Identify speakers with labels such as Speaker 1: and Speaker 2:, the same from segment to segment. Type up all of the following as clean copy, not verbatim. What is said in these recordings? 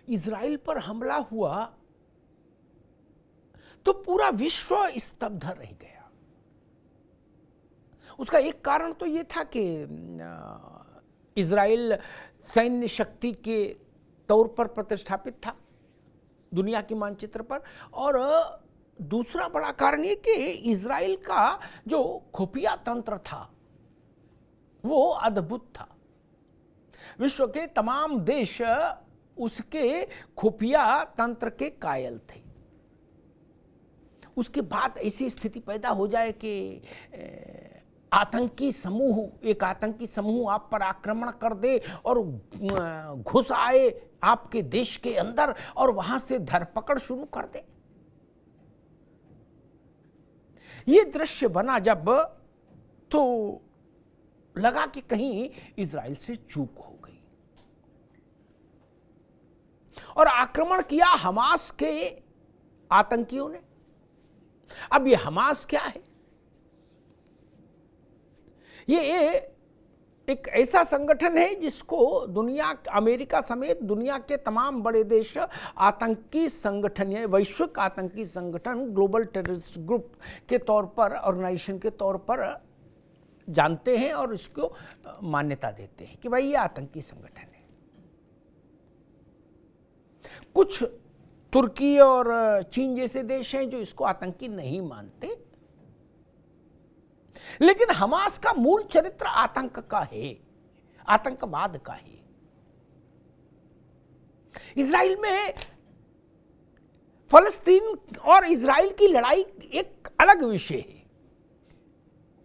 Speaker 1: Israel पर हमला हुआ तो पूरा विश्व स्तब्ध रह गया। उसका एक कारण तो यह था कि इजराइल सैन्य शक्ति के तौर पर प्रतिष्ठापित था दुनिया के मानचित्र पर, और दूसरा बड़ा कारण ये कि इजराइल का जो खुफिया तंत्र था वो अद्भुत था। विश्व के तमाम देश उसके खुफिया तंत्र के कायल थे। उसके बाद ऐसी स्थिति पैदा हो जाए कि एक आतंकी समूह आप पर आक्रमण कर दे और घुस आए आपके देश के अंदर और वहां से धरपकड़ शुरू कर दे। ये दृश्य बना जब, तो लगा कि कहीं इजराइल से चूक हो गई और आक्रमण किया हमास के आतंकियों ने। अब ये हमास क्या है? ये एक ऐसा संगठन है जिसको दुनिया, अमेरिका समेत दुनिया के तमाम बड़े देश आतंकी संगठन, वैश्विक आतंकी संगठन, ग्लोबल टेररिस्ट ग्रुप के तौर पर, ऑर्गेनाइजेशन के तौर पर जानते हैं और इसको मान्यता देते हैं कि भाई ये आतंकी संगठन है। कुछ तुर्की और चीन जैसे देश हैं जो इसको आतंकी नहीं मानते, लेकिन हमास का मूल चरित्र आतंक का है, आतंकवाद का है। इजराइल में फलस्तीन और इजराइल की लड़ाई एक अलग विषय है।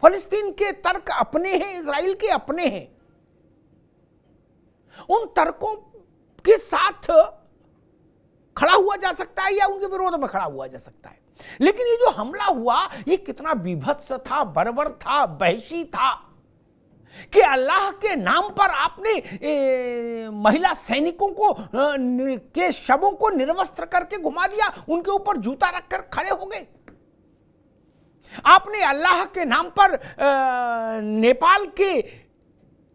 Speaker 1: फलस्तीन के तर्क अपने हैं, इजराइल के अपने हैं। उन तर्कों के साथ खड़ा हुआ जा सकता है या उनके विरोध में खड़ा हुआ जा सकता है, लेकिन ये जो हमला हुआ ये कितना बीभत्स था, बर्बर था, वहशी था कि अल्लाह के नाम पर आपने महिला सैनिकों को के शवों को निर्वस्त्र करके घुमा दिया, उनके ऊपर जूता रखकर खड़े हो गए। आपने अल्लाह के नाम पर नेपाल के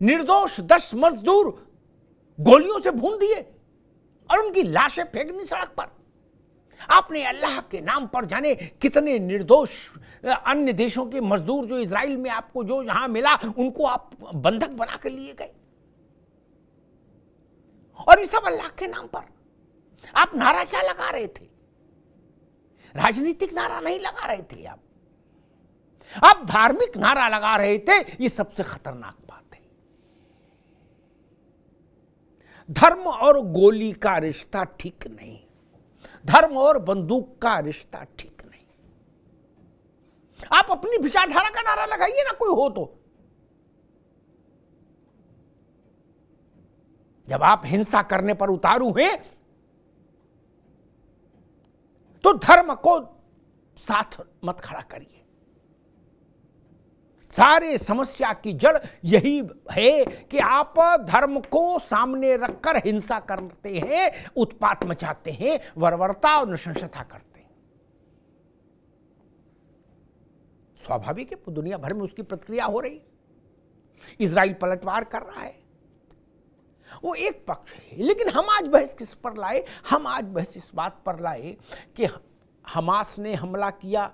Speaker 1: निर्दोष 10 मजदूर गोलियों से भून दिए और उनकी लाशें फेंक दी सड़क पर। आपने अल्लाह के नाम पर जाने कितने निर्दोष अन्य देशों के मजदूर जो इजराइल में आपको जो यहां मिला उनको आप बंधक बनाकर लिए गए, और ये सब अल्लाह के नाम पर। आप नारा क्या लगा रहे थे? राजनीतिक नारा नहीं लगा रहे थे, आप धार्मिक नारा लगा रहे थे। ये सबसे खतरनाक बात है। धर्म और गोली का रिश्ता ठीक नहीं, धर्म और बंदूक का रिश्ता ठीक नहीं। आप अपनी विचारधारा का नारा लगाइए ना, कोई हो तो। जब आप हिंसा करने पर उतारू हैं तो धर्म को साथ मत खड़ा करिए। सारे समस्या की जड़ यही है कि आप धर्म को सामने रखकर हिंसा करते हैं, उत्पात मचाते हैं, बर्बरता और नृशंसता करते हैं। स्वाभाविक है, दुनिया भर में उसकी प्रतिक्रिया हो रही। इजराइल पलटवार कर रहा है, वो एक पक्ष है। लेकिन हम आज बहस किस पर लाए? हम आज बहस इस बात पर लाए कि हमास ने हमला किया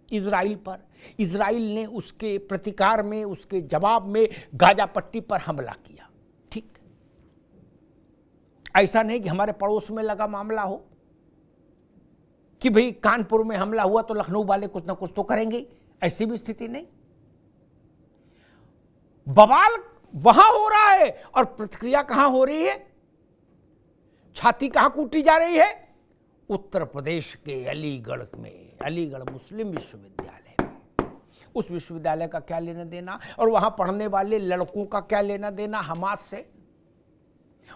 Speaker 1: इजराइल पर, इजराइल ने उसके प्रतिकार में, उसके जवाब में गाजा पट्टी पर हमला किया। ठीक, ऐसा नहीं कि हमारे पड़ोस में लगा मामला हो कि भाई कानपुर में हमला हुआ तो लखनऊ वाले कुछ ना कुछ तो करेंगे, ऐसी भी स्थिति नहीं। बवाल वहां हो रहा है और प्रतिक्रिया कहां हो रही है, छाती कहां कूटी जा रही है? उत्तर प्रदेश के अलीगढ़ में, अलीगढ़ मुस्लिम विश्वविद्यालय में। उस विश्वविद्यालय का क्या लेना देना, और वहां पढ़ने वाले लड़कों का क्या लेना देना हमास से?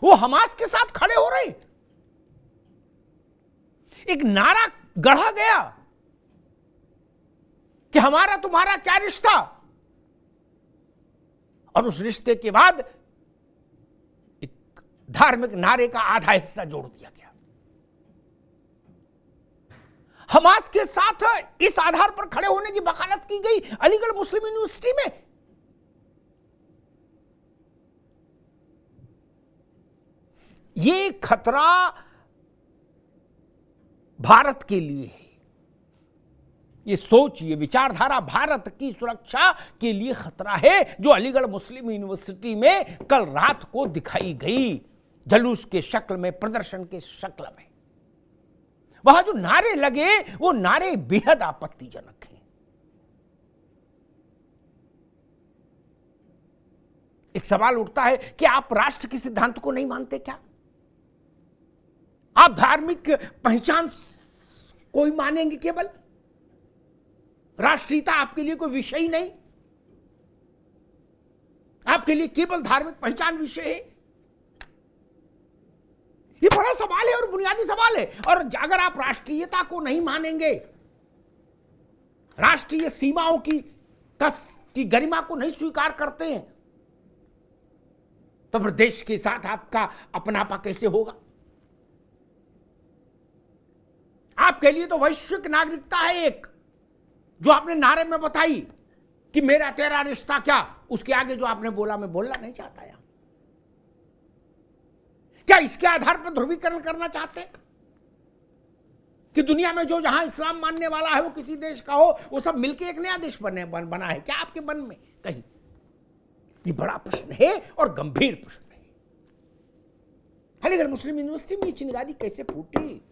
Speaker 1: वो हमास के साथ खड़े हो रहे। एक नारा गढ़ा गया कि हमारा तुम्हारा क्या रिश्ता, और उस रिश्ते के बाद एक धार्मिक नारे का आधा हिस्सा जोड़ दिया गया। हमास के साथ इस आधार पर खड़े होने की वकालत की गई अलीगढ़ मुस्लिम यूनिवर्सिटी में। ये खतरा भारत के लिए है। ये सोच, ये विचारधारा भारत की सुरक्षा के लिए खतरा है, जो अलीगढ़ मुस्लिम यूनिवर्सिटी में कल रात को दिखाई गई, जुलूस के शक्ल में, प्रदर्शन के शक्ल में। वहां जो नारे लगे वो नारे बेहद आपत्तिजनक हैं। एक सवाल उठता है कि आप राष्ट्र के सिद्धांत को नहीं मानते क्या? आप धार्मिक पहचान को ही मानेंगे केवल? राष्ट्रीयता आपके लिए कोई विषय ही नहीं? आपके लिए केवल धार्मिक पहचान विषय है? ये बड़ा सवाल है और बुनियादी सवाल है। और अगर आप राष्ट्रीयता को नहीं मानेंगे, राष्ट्रीय सीमाओं की गरिमा को नहीं स्वीकार करते हैं, तो फिर देश के साथ आपका अपनापा कैसे होगा? आपके लिए तो वैश्विक नागरिकता है एक, जो आपने नारे में बताई कि मेरा तेरा रिश्ता क्या, उसके आगे जो आपने बोला मैं बोलना नहीं चाहता। यहां क्या इसके आधार पर ध्रुवीकरण करना चाहते हैं कि दुनिया में जो जहां इस्लाम मानने वाला है वो किसी देश का हो, वो सब मिलकर एक नया देश बना है क्या आपके मन में कहीं? ये बड़ा प्रश्न है और गंभीर प्रश्न है। अलीगढ़ मुस्लिम यूनिवर्सिटी में चिंगारी कैसे फूटी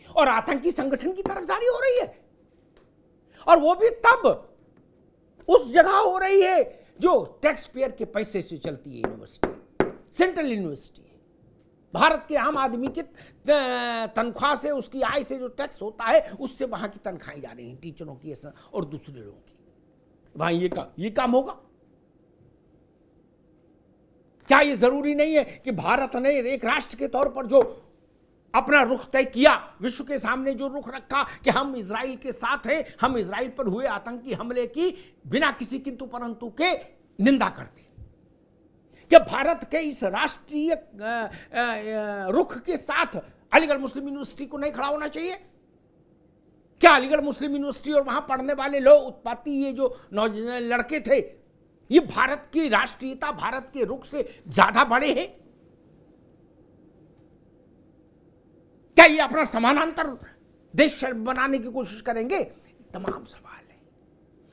Speaker 1: और आतंकी संगठन की तरफदारी हो रही है, और वो भी तब उस जगह हो रही है जो टैक्स पेयर के पैसे से चलती है यूनिवर्सिटी, सेंट्रल यूनिवर्सिटी है। भारत के आम आदमी की तनख्वाह से, उसकी आय से जो टैक्स होता है, उससे वहां की तनख्वाहें जा रही हैं, टीचरों की और दूसरे लोगों की। वहां ये काम होगा क्या? ये जरूरी नहीं है कि भारत ने एक राष्ट्र के तौर पर जो अपना रुख तय किया, विश्व के सामने जो रुख रखा कि हम इजराइल के साथ हैं, हम इजराइल पर हुए आतंकी हमले की बिना किसी किंतु परंतु के निंदा करते, क्या भारत के इस राष्ट्रीय रुख के साथ अलीगढ़ मुस्लिम यूनिवर्सिटी को नहीं खड़ा होना चाहिए? क्या अलीगढ़ मुस्लिम यूनिवर्सिटी और वहां पढ़ने वाले लोग, उत्पाती ये जो लड़के थे, ये भारत की राष्ट्रीयता, भारत के रुख से ज्यादा बड़े हैं? क्या ये अपना समानांतर देश बनाने की कोशिश करेंगे? तमाम सवाल है,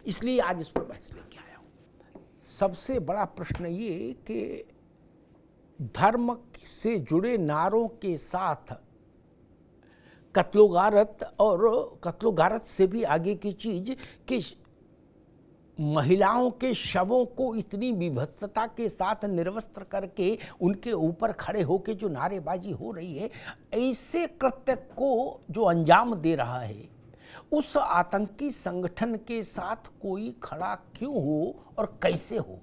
Speaker 1: इसलिए आज इस पर बहस लेके आया हूं। सबसे बड़ा प्रश्न ये कि धर्म से जुड़े नारों के साथ कत्लोगारत, और कत्लोगारत से भी आगे की चीज कि महिलाओं के शवों को इतनी विभत्सता के साथ निर्वस्त्र करके उनके ऊपर खड़े होकर जो नारेबाजी हो रही है, ऐसे कृत्य को जो अंजाम दे रहा है, उस आतंकी संगठन के साथ कोई खड़ा क्यों हो और कैसे हो?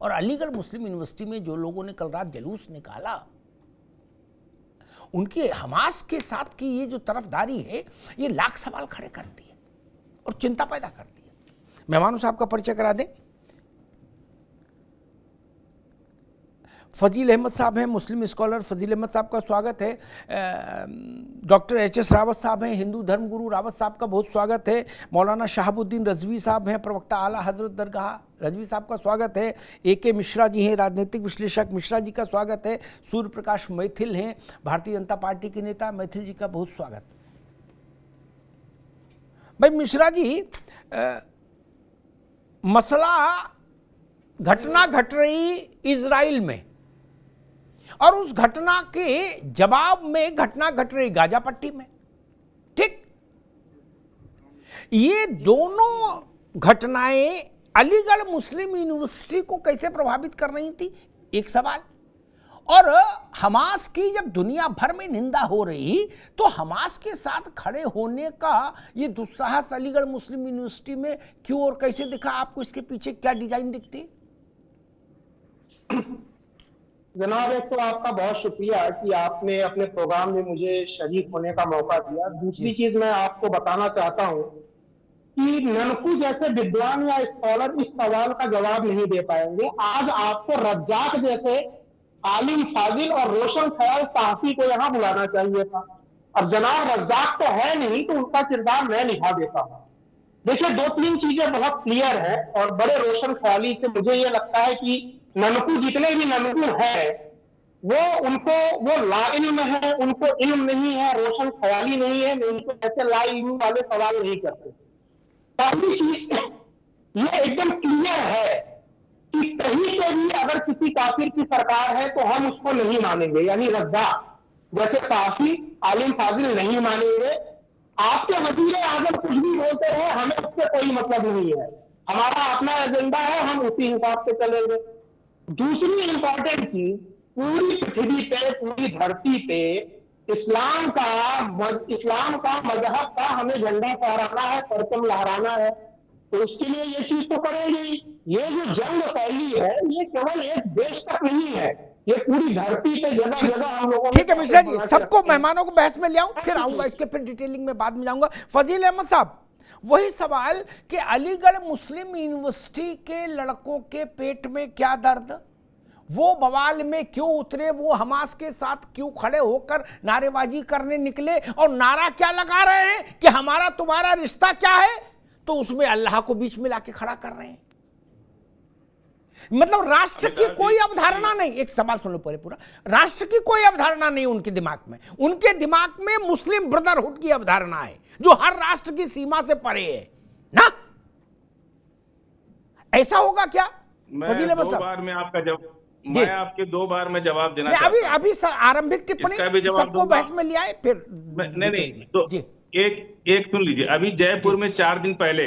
Speaker 1: और अलीगढ़ मुस्लिम यूनिवर्सिटी में जो लोगों ने कल रात जुलूस निकाला, उनके हमास के साथ की ये जो तरफदारी है, ये लाख सवाल खड़े करती है और चिंता पैदा करती है। मेहमानों साहब का परिचय करा दें। फजील अहमद साहब हैं, मुस्लिम स्कॉलर। फजील अहमद साहब का स्वागत है। Doctor HS. रावत साहब हैं, हिंदू धर्मगुरु। रावत साहब का बहुत स्वागत है। मौलाना शहाबुद्दीन रजवी साहब हैं, प्रवक्ता आला हजरत दरगाह। रजवी साहब का स्वागत है। ए.के. मिश्रा जी हैं, राजनीतिक विश्लेषक। मिश्रा जी का स्वागत है। सूर्य प्रकाश मैथिल हैं, भारतीय जनता पार्टी के नेता। मैथिल जी का बहुत स्वागत। भाई मिश्रा जी, मसला घटना घट रही इजराइल में, और उस घटना के जवाब में घटना घट रही गाजा पट्टी में। ठीक, ये दोनों घटनाएं अलीगढ़ मुस्लिम यूनिवर्सिटी को कैसे प्रभावित कर रही थी, एक सवाल। और हमास की जब दुनिया भर में निंदा हो रही, तो हमास के साथ खड़े होने का ये दुस्साहस अलीगढ़ मुस्लिम यूनिवर्सिटी में क्यों और कैसे दिखा? आपको इसके पीछे क्या डिजाइन दिखती?
Speaker 2: जनाब, एक तो आपका बहुत शुक्रिया कि आपने अपने प्रोग्राम में मुझे शरीक होने का मौका दिया। दूसरी चीज मैं आपको बताना चाहता हूं कि ननकू जैसे विद्वान या स्कॉलर इस सवाल का जवाब नहीं दे पाएंगे। आज आपको रज्जाक जैसे आलिम फाजिल और रोशन ख्याल साहसी को यहां बुलाना चाहिए था। अब जनाब रज्जाक तो है नहीं, तो उनका किरदार मैं निभा देता हूं। देखिए, दो तीन चीजें बहुत क्लियर है और बड़े रोशन ख्याली से मुझे ये लगता है कि ननकू जितने भी ननकू है वो उनको वो लाइल्म है, उनको इल्म नहीं है, रोशन ख्याली नहीं है, मैं उनको ऐसे लाइल्म वाले सवाल नहीं करते। पहली चीज ये एकदम क्लियर है कि कहीं पे भी अगर किसी काफिर की सरकार है तो हम उसको नहीं मानेंगे, यानी रद्दा जैसे साफी आलिम फाजिल नहीं मानेंगे। आपके वजीर आजम कुछ भी बोलते रहे, हमें उससे कोई मतलब नहीं है, हमारा अपना एजेंडा है, हम उसी हिसाब से चलेंगे। दूसरी इंपॉर्टेंट चीज, पूरी पृथ्वी पे, पूरी धरती पे इस्लाम का मजहब का हमें झंडा फहराना है, परचम लहराना है, तो उसके लिए ये चीज तो करेंगे। ये जो जंग फैली है ये केवल एक देश तक नहीं है, ये पूरी धरती पे जगह जगह हम लोगों
Speaker 1: ठीक है मिश्रा जी, सबको मेहमानों को बहस में ले आऊं, फिर आऊंगा इसके, फिर डिटेलिंग में बाद में जाऊंगा। फजील अहमद साहब, वही सवाल कि अलीगढ़ मुस्लिम यूनिवर्सिटी के लड़कों के पेट में क्या दर्द, वो बवाल में क्यों उतरे, वो हमास के साथ क्यों खड़े होकर नारेबाजी करने निकले, और नारा क्या लगा रहे हैं कि हमारा तुम्हारा रिश्ता क्या है, तो उसमें अल्लाह को बीच में लाके खड़ा कर रहे हैं। मतलब राष्ट्र की कोई अवधारणा नहीं, एक सवाल सुन लो पहले पूरा, राष्ट्र की कोई अवधारणा नहीं उनके दिमाग में, उनके दिमाग में मुस्लिम ब्रदरहुड की अवधारणा है जो हर राष्ट्र की सीमा से परे है ना। ऐसा होगा क्या? फजील अहमद साहब,
Speaker 3: मैं आपके 2 बार में जवाब देना चाहता हूं।
Speaker 1: अभी आरंभिक टिप्पणी सबको बहस में लिया है, फिर
Speaker 3: नहीं तो एक सुन लीजिए। अभी जयपुर में 4 दिन पहले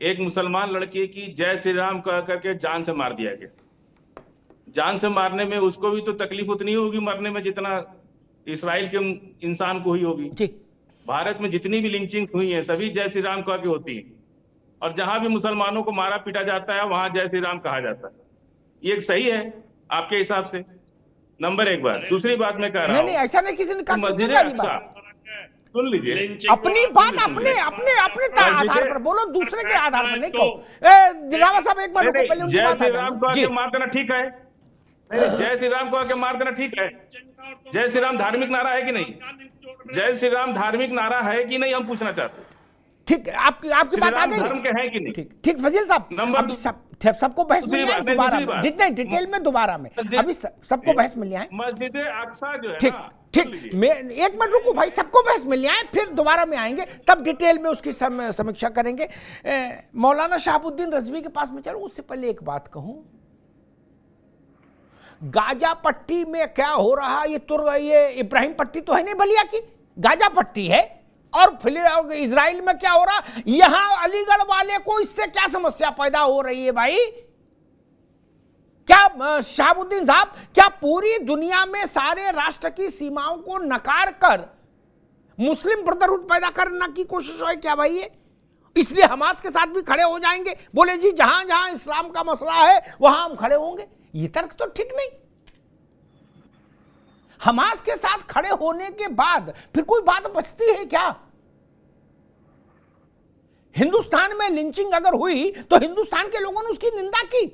Speaker 3: एक मुसलमान लड़के की जय श्री राम कह करके जान से मार दिया गया। जान से मारने में उसको भी तो तकलीफ उतनी होगी मरने में जितना इसराइल के इंसान को हुई होगी। भारत में जितनी भी लिंचिंग हुई है सभी जय श्री राम कह के होती है, और जहां भी मुसलमानों को मारा पीटा जाता है वहां जय श्री राम कहा जाता है। ये सही है आपके हिसाब से? नंबर 1 बात। दूसरी बात मैं कह रहा हूं,
Speaker 1: नहीं ऐसा नहीं, किसी ने कहा
Speaker 3: मस्जिद अक्सा, सुन लीजिए,
Speaker 1: अपनी बात अपने आधार पर बोलो, दूसरे के आधार पर नहीं कहो। दिलावा साहब एक बार रुको, पहले उनकी बात
Speaker 3: जय श्री राम को आके मार देना ठीक है? जय श्री राम को आके मार देना ठीक है? जय श्री राम धार्मिक नारा है कि नहीं? जय श्री राम धार्मिक नारा है कि नहीं, हम पूछना चाहते हैं।
Speaker 1: ठीक है, आपकी बात आ गई,
Speaker 3: धर्म के हैं कि नहीं?
Speaker 1: ठीक फजील साहब, सबको बहस में लिया दोबारा में, डिटेल में दोबारा में, अभी सबको बहस में लिया है।
Speaker 3: मस्जिद अक्सा जो है,
Speaker 1: ठीक, मैं एक मिनट रुको भाई, सबको बहस में लिया है, फिर दोबारा में आएंगे, तब डिटेल में उसकी समीक्षा करेंगे। मौलाना शहाबुद्दीन रजवी के पास में चलो, उससे पहले एक बात कहूं, गाजा पट्टी में क्या हो रहा, ये इब्राहिम पट्टी तो है नहीं बलिया की, गाजा पट्टी है, और फिर इजराइल में क्या हो रहा, यहां अलीगढ़ वाले को इससे क्या समस्या पैदा हो रही है भाई? क्या शहाबुद्दीन साहब, क्या पूरी दुनिया में सारे राष्ट्र की सीमाओं को नकार कर मुस्लिम ब्रदरहुड पैदा करने की कोशिश है क्या भाई? ये इसलिए हमास के साथ भी खड़े हो जाएंगे, बोले जी जहां जहां इस्लाम का मसला है वहां हम खड़े होंगे, ये तर्क तो ठीक नहीं। हमास के साथ खड़े होने के बाद फिर कोई बात बचती है क्या? हिंदुस्तान में लिंचिंग अगर हुई तो हिंदुस्तान के लोगों ने उसकी निंदा की,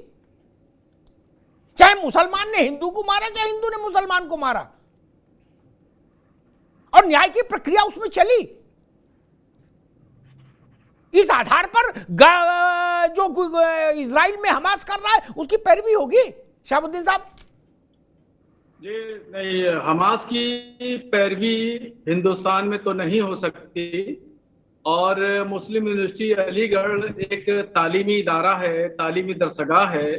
Speaker 1: चाहे मुसलमान ने हिंदू को मारा, चाहे हिंदू ने मुसलमान को मारा, और न्याय की प्रक्रिया उसमें चली। इस आधार पर जो इजराइल में हमास कर रहा है उसकी पैरवी होगी शहाबुद्दीन साहब?
Speaker 4: जी नहीं, हमास की पैरवी हिंदुस्तान में तो नहीं हो सकती, और मुस्लिम यूनिवर्सिटी अलीगढ़ एक तालीमी इदारा है, तालीमी दरसगाह है।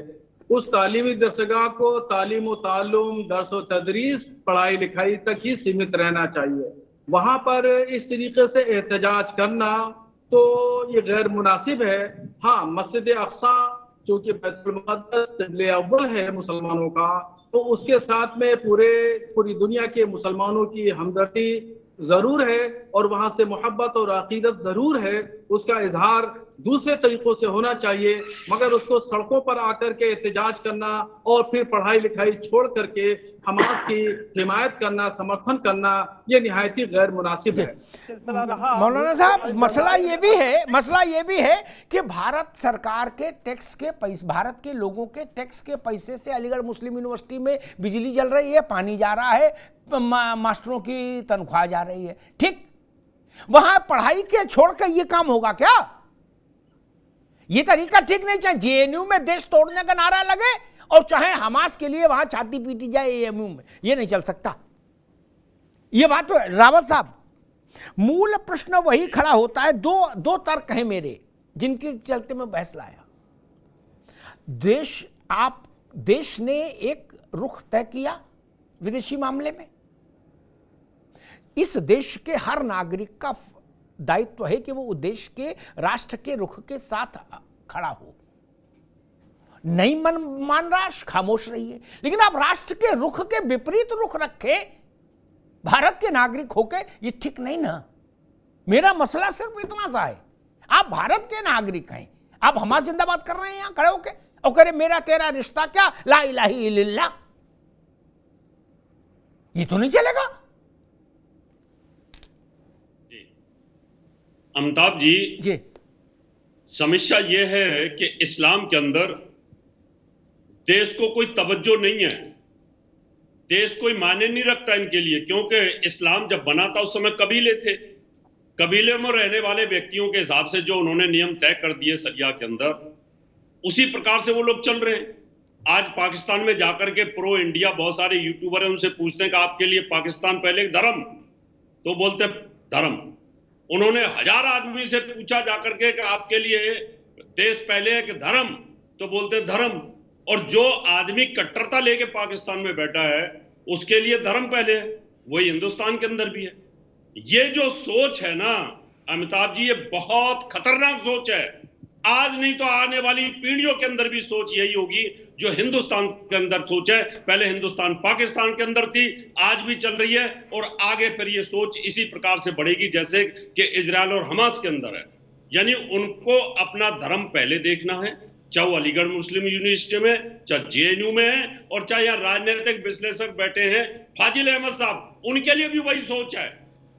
Speaker 4: उस तालीमी दरसगाह को तालीम व ताल्लुम, दर्स व तदरीस, पढ़ाई लिखाई तक ही सीमित रहना चाहिए। वहाँ पर इस तरीके से एहतजाज करना तो ये गैर मुनासिब है। हाँ, मस्जिद अक्सा जो कि बैतुल मुक़द्दस क़िबले अव्वल है मुसलमानों का, तो उसके साथ में पूरी दुनिया के मुसलमानों की हमदर्दी जरूर है, और वहां से मोहब्बत और अकीदत जरूर है। उसका इजहार दूसरे तरीकों से होना चाहिए, मगर उसको सड़कों पर आकर के एहतजाज करना और फिर पढ़ाई लिखाई छोड़ करके हमास की हिमायत करना, समर्थन करना, ये निहायती गैर मुनासिब है।
Speaker 1: मौलाना साहब, मसला ये भी है कि भारत सरकार के टैक्स के पैसे, भारत के लोगों के टैक्स के पैसे से अलीगढ़ मुस्लिम यूनिवर्सिटी में बिजली जल रही है, पानी जा रहा है, मास्टरों की तनख्वाह जा रही है। ठीक, वहां पढ़ाई के छोड़कर ये काम होगा क्या? ये तरीका ठीक नहीं। चाहे जेएनयू में देश तोड़ने का नारा लगे और चाहे हमास के लिए वहां छाती पीटी जाए एएमयू में, ये नहीं चल सकता। ये बात तो रावत साहब, मूल प्रश्न वही खड़ा होता है। दो तर्क हैं मेरे जिनके चलते मैं बहस लाया। देश ने एक रुख तय किया विदेशी मामले में। इस देश के हर नागरिक का दायित्व है कि वो देश के राष्ट्र के रुख के साथ खड़ा हो। नहीं मान राष्ट्र, खामोश रहिए। लेकिन आप राष्ट्र के रुख के विपरीत रुख रखे भारत के नागरिक होके, ये ठीक नहीं ना। मेरा मसला सिर्फ इतना सा है, आप भारत के नागरिक हैं, आप हमारा जिंदाबाद कर रहे हैं यहां खड़े होके, और कह रहे मेरा तेरा रिश्ता क्या, ला इलाहा इल्लल्लाह। ये तो नहीं चलेगा।
Speaker 5: अमिताभ जी, समस्या ये है कि इस्लाम के अंदर देश को कोई तवज्जो नहीं है, देश कोई मायने नहीं रखता इनके लिए, क्योंकि इस्लाम जब बना था उस समय कबीले थे, कबीले में रहने वाले व्यक्तियों के हिसाब से जो उन्होंने नियम तय कर दिए शरिया के अंदर, उसी प्रकार से वो लोग चल रहे हैं। आज पाकिस्तान में जाकर के प्रो इंडिया बहुत सारे यूट्यूबर हैं, उनसे पूछते हैं कि आपके लिए पाकिस्तान पहले धर्म, तो बोलते धर्म। उन्होंने 1000 आदमी से पूछा जाकर के कि आपके लिए देश पहले है कि धर्म, तो बोलते धर्म। और जो आदमी कट्टरता लेके पाकिस्तान में बैठा है उसके लिए धर्म पहले है, वही हिंदुस्तान के अंदर भी है। ये जो सोच है ना अमिताभ जी, ये बहुत खतरनाक सोच है। आज नहीं तो आने वाली पीढ़ियों के अंदर भी सोच यही होगी जो हिंदुस्तान के अंदर सोच है। पहले हिंदुस्तान पाकिस्तान के अंदर थी, आज भी चल रही है, और आगे फिर ये सोच इसी प्रकार से बढ़ेगी जैसे कि इजराइल और हमास के अंदर है। यानी उनको अपना धर्म पहले देखना है, चाहे वो अलीगढ़ मुस्लिम यूनिवर्सिटी में, चाहे जेएनयू में है, और चाहे यहाँ राजनीतिक विश्लेषक बैठे हैं फाजिल अहमद साहब, उनके लिए भी वही सोच है।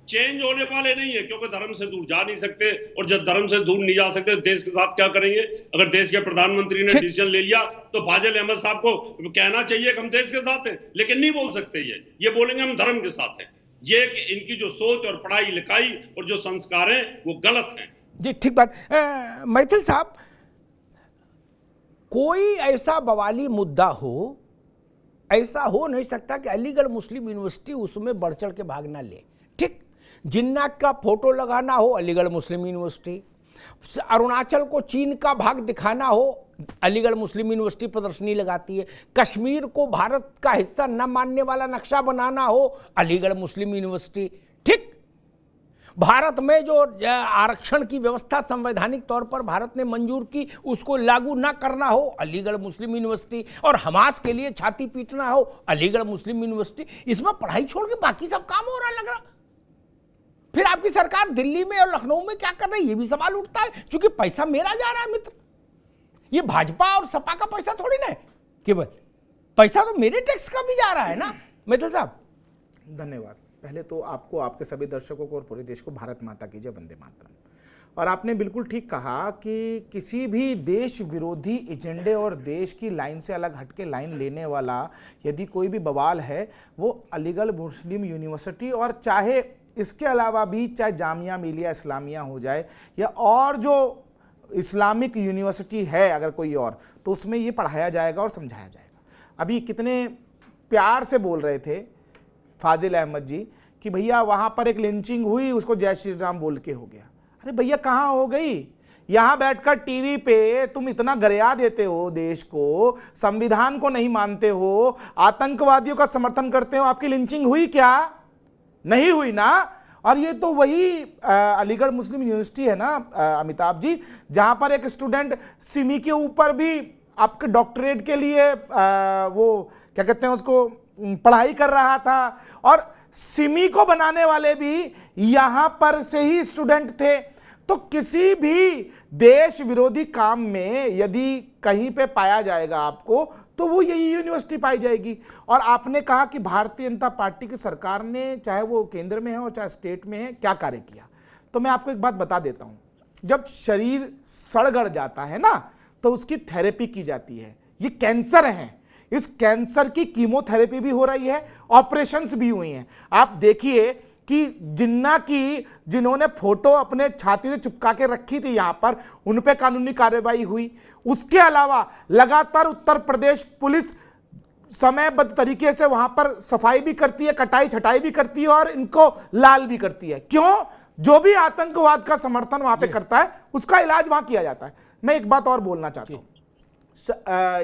Speaker 5: चेंज होने वाले नहीं है, क्योंकि धर्म से दूर जा नहीं सकते, और जब धर्म से दूर नहीं जा सकते देश के साथ क्या करेंगे। अगर देश के प्रधानमंत्री ने डिसीजन ले लिया तो फाजिल अहमद साहब को कहना चाहिए कि हम देश के साथ हैं, लेकिन नहीं बोल सकते। ये बोलेंगे हम धर्म के साथ हैं। ये इनकी जो सोच और पढ़ाई लिखाई और जो संस्कार हैं वो गलत हैं।
Speaker 1: जी ठीक बात। मैथिल साहब, कोई ऐसा बवाली मुद्दा हो, ऐसा हो नहीं सकता कि अलीगढ़ मुस्लिम यूनिवर्सिटी उसमें बढ़ चढ़ के भाग ना ले। ठीक, जिन्ना का फोटो लगाना हो अलीगढ़ मुस्लिम यूनिवर्सिटी, अरुणाचल को चीन का भाग दिखाना हो अलीगढ़ मुस्लिम यूनिवर्सिटी प्रदर्शनी लगाती है, कश्मीर को भारत का हिस्सा न मानने वाला नक्शा बनाना हो अलीगढ़ मुस्लिम यूनिवर्सिटी। ठीक, भारत में जो आरक्षण की व्यवस्था संवैधानिक तौर पर भारत ने मंजूर की उसको लागू ना करना हो अलीगढ़ मुस्लिम यूनिवर्सिटी, और हमास के लिए छाती पीटना हो अलीगढ़ मुस्लिम यूनिवर्सिटी। इसमें पढ़ाई छोड़ के बाकी सब काम हो रहा लग रहा। फिर आपकी सरकार दिल्ली में और लखनऊ में क्या कर रही है, ये भी सवाल उठता है, क्योंकि पैसा मेरा जा रहा है मित्र। ये भाजपा और सपा का पैसा थोड़ी ना है केवल, पैसा तो मेरे टैक्स का भी जा रहा है ना। मैथिल साहब,
Speaker 6: धन्यवाद। पहले तो आपको, आपके सभी दर्शकों को और पूरे देश को भारत माता की जय, वंदे मातरम। और आपने बिल्कुल ठीक कहा कि किसी भी देश विरोधी एजेंडे और देश की लाइन से अलग हटके लाइन लेने वाला यदि कोई भी बवाल है वो अलीगढ़ मुस्लिम यूनिवर्सिटी, और चाहे इसके अलावा भी चाहे जामिया मिलिया इस्लामिया हो जाए या और जो इस्लामिक यूनिवर्सिटी है अगर कोई और, तो उसमें ये पढ़ाया जाएगा और समझाया जाएगा। अभी कितने प्यार से बोल रहे थे फाजिल अहमद जी कि भैया वहाँ पर एक लिंचिंग हुई, उसको जय श्री राम बोल के हो गया। अरे भैया कहाँ हो गई? यहाँ बैठकर टीवी पे तुम इतना गरिया देते हो देश को, संविधान को नहीं मानते हो, आतंकवादियों का समर्थन करते हो, आपकी लिंचिंग हुई क्या? नहीं हुई ना। और ये तो वही अलीगढ़ मुस्लिम यूनिवर्सिटी है ना अमिताभ जी, जहाँ पर एक स्टूडेंट सिमी के ऊपर भी आपके डॉक्टरेट के लिए वो क्या कहते हैं उसको पढ़ाई कर रहा था, और सिमी को बनाने वाले भी यहां पर से ही स्टूडेंट थे। तो किसी भी देश विरोधी काम में यदि कहीं पे पाया जाएगा आपको, तो वो यही यूनिवर्सिटी पाई जाएगी। और आपने कहा कि भारतीय जनता पार्टी की सरकार ने, चाहे वो केंद्र में है और चाहे स्टेट में है, क्या कार्य किया। तो मैं आपको एक बात बता देता हूं, जब शरीर सड़-गड़ जाता है ना तो उसकी थेरेपी की जाती है। ये कैंसर है, इस कैंसर की कीमोथेरेपी भी हो रही है, ऑपरेशंस भी हुई हैं। आप देखिए कि जिन्ना की जिन्होंने फोटो अपने छाती से चिपका के रखी थी यहां पर, उन पे कानूनी कार्रवाई हुई। उसके अलावा लगातार उत्तर प्रदेश पुलिस समयबद्ध तरीके से वहां पर सफाई भी करती है, कटाई छटाई भी करती है और इनको लाल भी करती है। क्यों? जो भी आतंकवाद का समर्थन वहां पे करता है उसका इलाज वहां किया जाता है। मैं एक बात और बोलना चाहता हूं,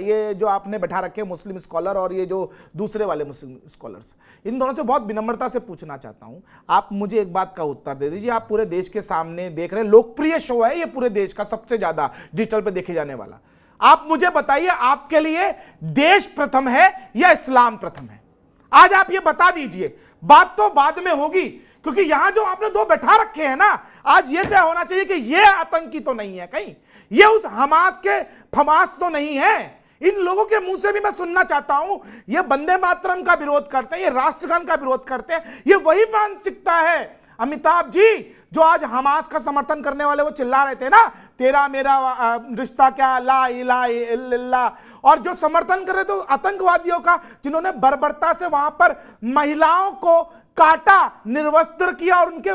Speaker 6: ये जो आपने बैठा रखे मुस्लिम स्कॉलर और ये जो दूसरे वाले मुस्लिम स्कॉलर्स, इन दोनों से बहुत विनम्रता से पूछना चाहता हूं, आप मुझे एक बात का उत्तर दे दीजिए। आप पूरे देश के सामने देख रहे हैं, लोकप्रिय शो है ये पूरे देश का, सबसे ज्यादा डिजिटल पे देखे जाने वाला। आप मुझे बताइए, आपके लिए देश प्रथम है या इस्लाम प्रथम है? आज आप ये बता दीजिए। बात तो बाद में होगी, क्योंकि यहां जो आपने दो बैठा रखे हैं ना, आज ये तय होना चाहिए कि ये आतंकी तो नहीं है, कहीं ये उस हमास के फमास तो नहीं है। इन लोगों के मुंह से भी मैं सुनना चाहता हूं, ये वंदे मातरम का विरोध करते हैं, ये राष्ट्रगान का विरोध करते हैं, ये वही मानसिकता है अमिताभ जी जो आज हमास का समर्थन करने वाले वो चिल्ला रहे थे ना, तेरा मेरा रिश्ता क्या, ला इलाहा इल्लल्लाह, और जो समर्थन कर रहे थे आतंकवादियों का, जिन्होंने बर्बरता से वहां पर महिलाओं को काटा, निर्वस्त्र किया और उनके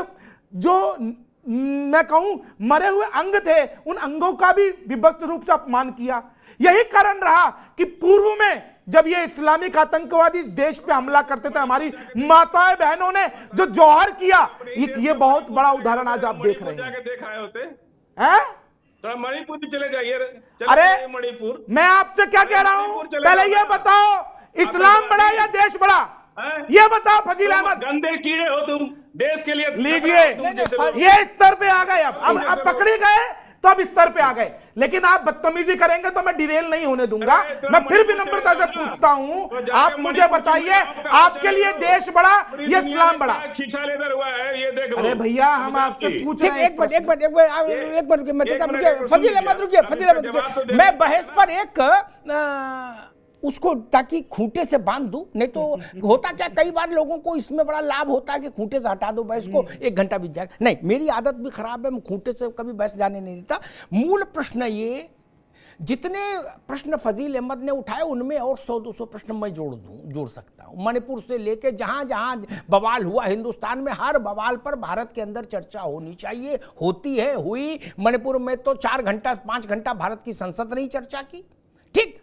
Speaker 6: जो मैं कहूं मरे हुए अंग थे उन अंगों का भी विभत्स रूप से अपमान किया। यही कारण रहा कि पूर्व में जब ये इस्लामिक आतंकवादी इस देश पे हमला करते थे, हमारी माताएं बहनों ने जो जौहर किया, ये बहुत बड़ा उदाहरण आज आप देख रहे हैं।
Speaker 3: तो मणिपुर भी चले जाइए।
Speaker 6: अरे
Speaker 3: मणिपुर,
Speaker 6: मैं आपसे क्या कह रहा हूं, पहले ये बताओ, इस्लाम बड़ा या देश बड़ा, ये बताओ फजील अहमद।
Speaker 3: गंदे कीड़े हो तुम, देश के लिए
Speaker 6: लीजिए, ये स्तर पे आ गए। अब पकड़े गए तो अब स्तर पे आ गए, लेकिन आप बदतमीजी करेंगे तो मैं डिरेल नहीं होने दूंगा। मैं फिर भी विनम्रता से पूछता हूं, आप मुझे बताइए, आपके लिए देश बड़ा या इस्लाम बड़ा? अरे भैया, हम आपसे पूछ रहे हैं।
Speaker 1: एक मिनट रुकिए, फजील अहमद रुकिए। मैं बहस पर एक उसको ताकि खूंटे से बांध दूं, नहीं तो होता क्या, कई बार लोगों को इसमें बड़ा लाभ होता है कि खूंटे से हटा दो बहस को, 1 घंटा बीत जाएगा। नहीं, मेरी आदत भी खराब है, मैं खूंटे से कभी बहस जाने नहीं देता। मूल प्रश्न ये, जितने प्रश्न फजील अहमद ने उठाए उनमें और 100-200 प्रश्न मैं जोड़ सकता हूं। मणिपुर से लेके जहां जहां बवाल हुआ हिंदुस्तान में, हर बवाल पर भारत के अंदर चर्चा होनी चाहिए, होती है, हुई। मणिपुर में तो 4 घंटा 5 घंटा भारत की संसद ने चर्चा की। ठीक,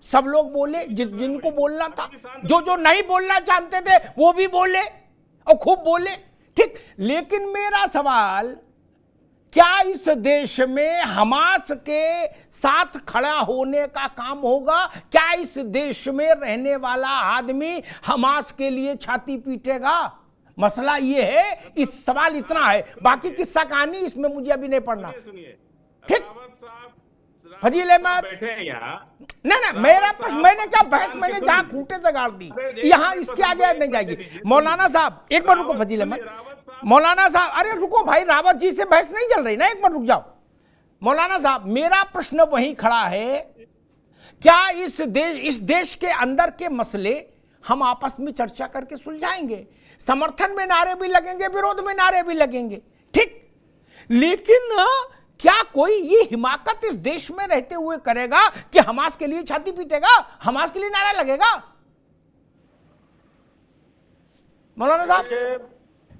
Speaker 1: सब लोग बोले, जिनको बोलना था, जो नहीं बोलना चाहते थे वो भी बोले और खूब बोले। ठीक, लेकिन मेरा सवाल, क्या इस देश में हमास के साथ खड़ा होने का काम होगा? क्या इस देश में रहने वाला आदमी हमास के लिए छाती पीटेगा? मसला ये है, इस सवाल इतना है, बाकी किस्सा कहानी इसमें मुझे अभी नहीं पढ़ना। ठीक, फजील अहमद
Speaker 3: बैठे हैं यहाँ।
Speaker 1: ना मेरा प्रश्न, मैंने क्या बहस, मैंने जहां खूंटे से गाड़ दी, यहां इसके आगे नहीं जाएगी। मौलाना साहब एक बार रुको, फजील अहमद, मौलाना साहब, अरे रुको भाई, रावत जी से बहस नहीं चल रही ना, एक बार रुक जाओ। मौलाना साहब, मेरा प्रश्न वहीं खड़ा है, क्या इस देश के अंदर के मसले हम आपस में चर्चा करके सुलझाएंगे? समर्थन में नारे भी लगेंगे, विरोध में नारे भी लगेंगे, ठीक, लेकिन क्या कोई ये हिमाकत इस देश में रहते हुए करेगा कि हमास के लिए छाती पीटेगा, हमास के लिए नारा लगेगा? मौलाना साहब,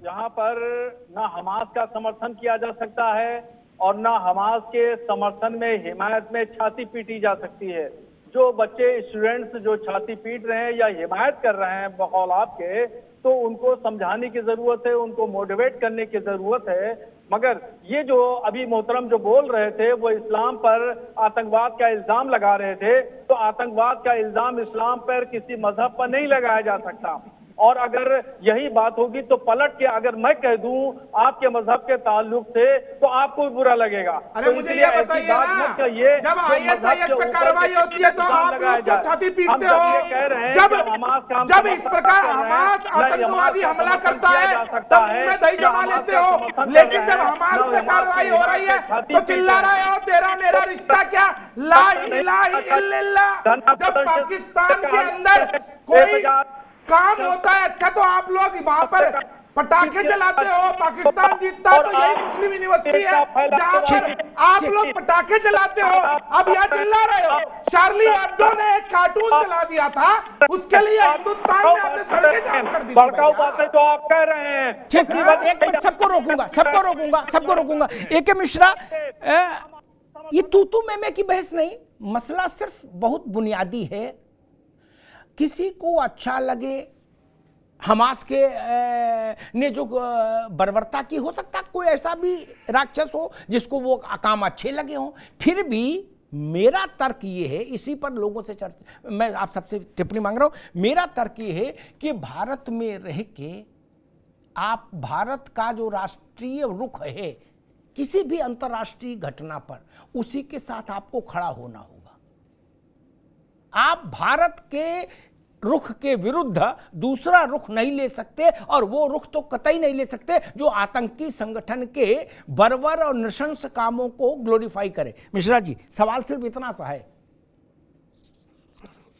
Speaker 4: यहाँ पर ना हमास का समर्थन किया जा सकता है और ना हमास के समर्थन में, हिमायत में छाती पीटी जा सकती है। जो बच्चे, स्टूडेंट्स जो छाती पीट रहे हैं या हिमायत कर रहे हैं बकौल आपके, तो उनको समझाने की जरूरत है, उनको मोटिवेट करने की जरूरत है। मगर ये जो अभी मोहतरम जो बोल रहे थे, वो इस्लाम पर आतंकवाद का इल्जाम लगा रहे थे, तो आतंकवाद का इल्जाम इस्लाम पर, किसी मजहब पर नहीं लगाया जा सकता। और अगर यही बात होगी तो पलट के अगर मैं कह दूं आपके मजहब के ताल्लुक से, तो आपको भी बुरा लगेगा।
Speaker 6: अरे तो मुझे ये बताइए ना, जब ISIS पे कार्रवाई होती है तो आप लोग तो छाती पीटते हो, जब इस प्रकार हमास आतंकवादी हमला करता है तब में दही जमा लेते हो, लेकिन जब हमास पे कार्रवाई हो रही है तो चिल्ला रहे हो तेरा मेरा रिश्ता क्या, ला इलाहा इल्लल्लाह। जब पाकिस्तान के अंदर कोई काम होता है, अच्छा तो आप लोग वहां पर पटाखे जलाते हो, पाकिस्तान जीतता है तो यही मुस्लिम यूनिवर्सिटी है जहां पर आप लोग पटाखे जलाते हो। अब यहाँ चिल्ला रहे हो। शार्ली एब्डो ने एक कार्टून चला दिया था, उसके लिए हिंदुस्तान में आपने सड़कें जाम कर दी थी
Speaker 7: भड़काऊ
Speaker 6: भैया।
Speaker 7: बातें जो आप कह रहे हैं।
Speaker 1: ठीक, एक मिनट, सबको रोकूंगा। ए.के. मिश्रा, ये तू मैं की बहस नहीं, मसला सिर्फ बहुत बुनियादी है। किसी को अच्छा लगे, हमास के ने जो बर्बरता की, हो सकता कोई ऐसा भी राक्षस हो जिसको वो काम अच्छे लगे हों, फिर भी मेरा तर्क ये है, इसी पर लोगों से चर्चा, मैं आप सबसे टिप्पणी मांग रहा हूं। मेरा तर्क ये है कि भारत में रह के आप भारत का जो राष्ट्रीय रुख है किसी भी अंतर्राष्ट्रीय घटना पर, उसी के साथ आपको खड़ा होना होगा। आप भारत के रुख के विरुद्ध दूसरा रुख नहीं ले सकते, और वो रुख तो कतई नहीं ले सकते जो आतंकी संगठन के बर्बर और नृशंस कामों को ग्लोरीफाई करे। मिश्रा जी, सवाल सिर्फ इतना सा है।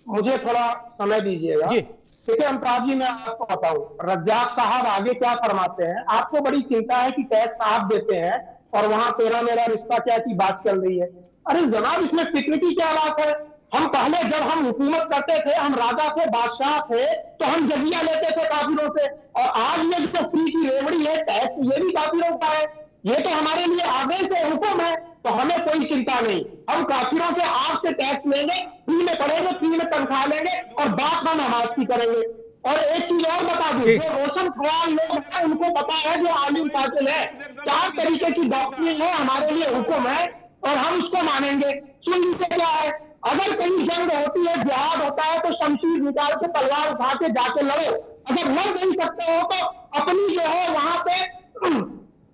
Speaker 2: मुझे थोड़ा समय दीजिएगा
Speaker 1: जी।
Speaker 2: देखिए अमिताभ जी, मैं आपको बताऊं, रज्जाक साहब आगे क्या फरमाते हैं। आपको बड़ी चिंता है कि टैक्स आप देते हैं और वहां तेरा मेरा रिश्ता क्या की बात चल रही है। अरे जनाब, इसमें फिक्र की क्या बात है? हम पहले जब हम हुकूमत करते थे, हम राजा थे, बादशाह थे, तो हम जजिया लेते थे काफिरों से, और आज ये जो फ्री की रेवड़ी है, टैक्स, ये भी काफिरों का है। ये तो हमारे लिए आदेश है, हुक्म है, तो हमें कोई चिंता नहीं। हम काफिरों से आपसे टैक्स लेंगे, फ्री में पढ़ेंगे, फ्री में तनख्वाह लेंगे, और बात हम नमाज की करेंगे। और एक चीज और बता दूं, जो रोशन ख्याल लोग हैं उनको पता है, जो आलिम फाजिल है, 4 तरीके की डॉक्ट्रिन है, हमारे लिए हुक्म है और हम उसको मानेंगे। सुन लीजिए क्या है, अगर कहीं जंग होती है, जिहाद होता है, तो शमशीर निकाल के, तलवार उठा के जाके लड़ो। अगर लड़ नहीं सकते हो तो अपनी जो है वहां पे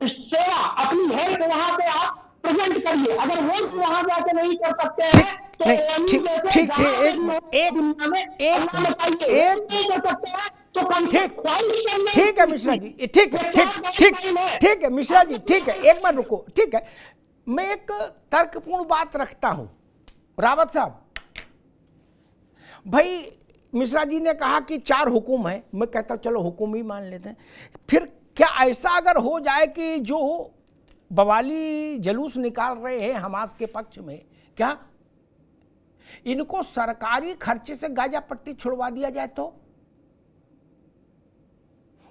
Speaker 2: सेवा, अपनी हेल्प वहां पे आप प्रेजेंट करिए। अगर वो वहां जाके नहीं कर सकते हैं तो
Speaker 1: ठीक है मिश्रा जी, ठीक है मिश्रा जी, ठीक है, एक मिनट रुको। ठीक है, मैं एक तर्कपूर्ण बात रखता हूं। रावत साहब, भाई मिश्रा जी ने कहा कि 4 हुकुम है, मैं कहता हूं चलो हुकुम ही मान लेते हैं। फिर क्या ऐसा अगर हो जाए कि जो बवाली जलूस निकाल रहे हैं हमास के पक्ष में, क्या इनको सरकारी खर्चे से गाजा पट्टी छुड़वा दिया जाए तो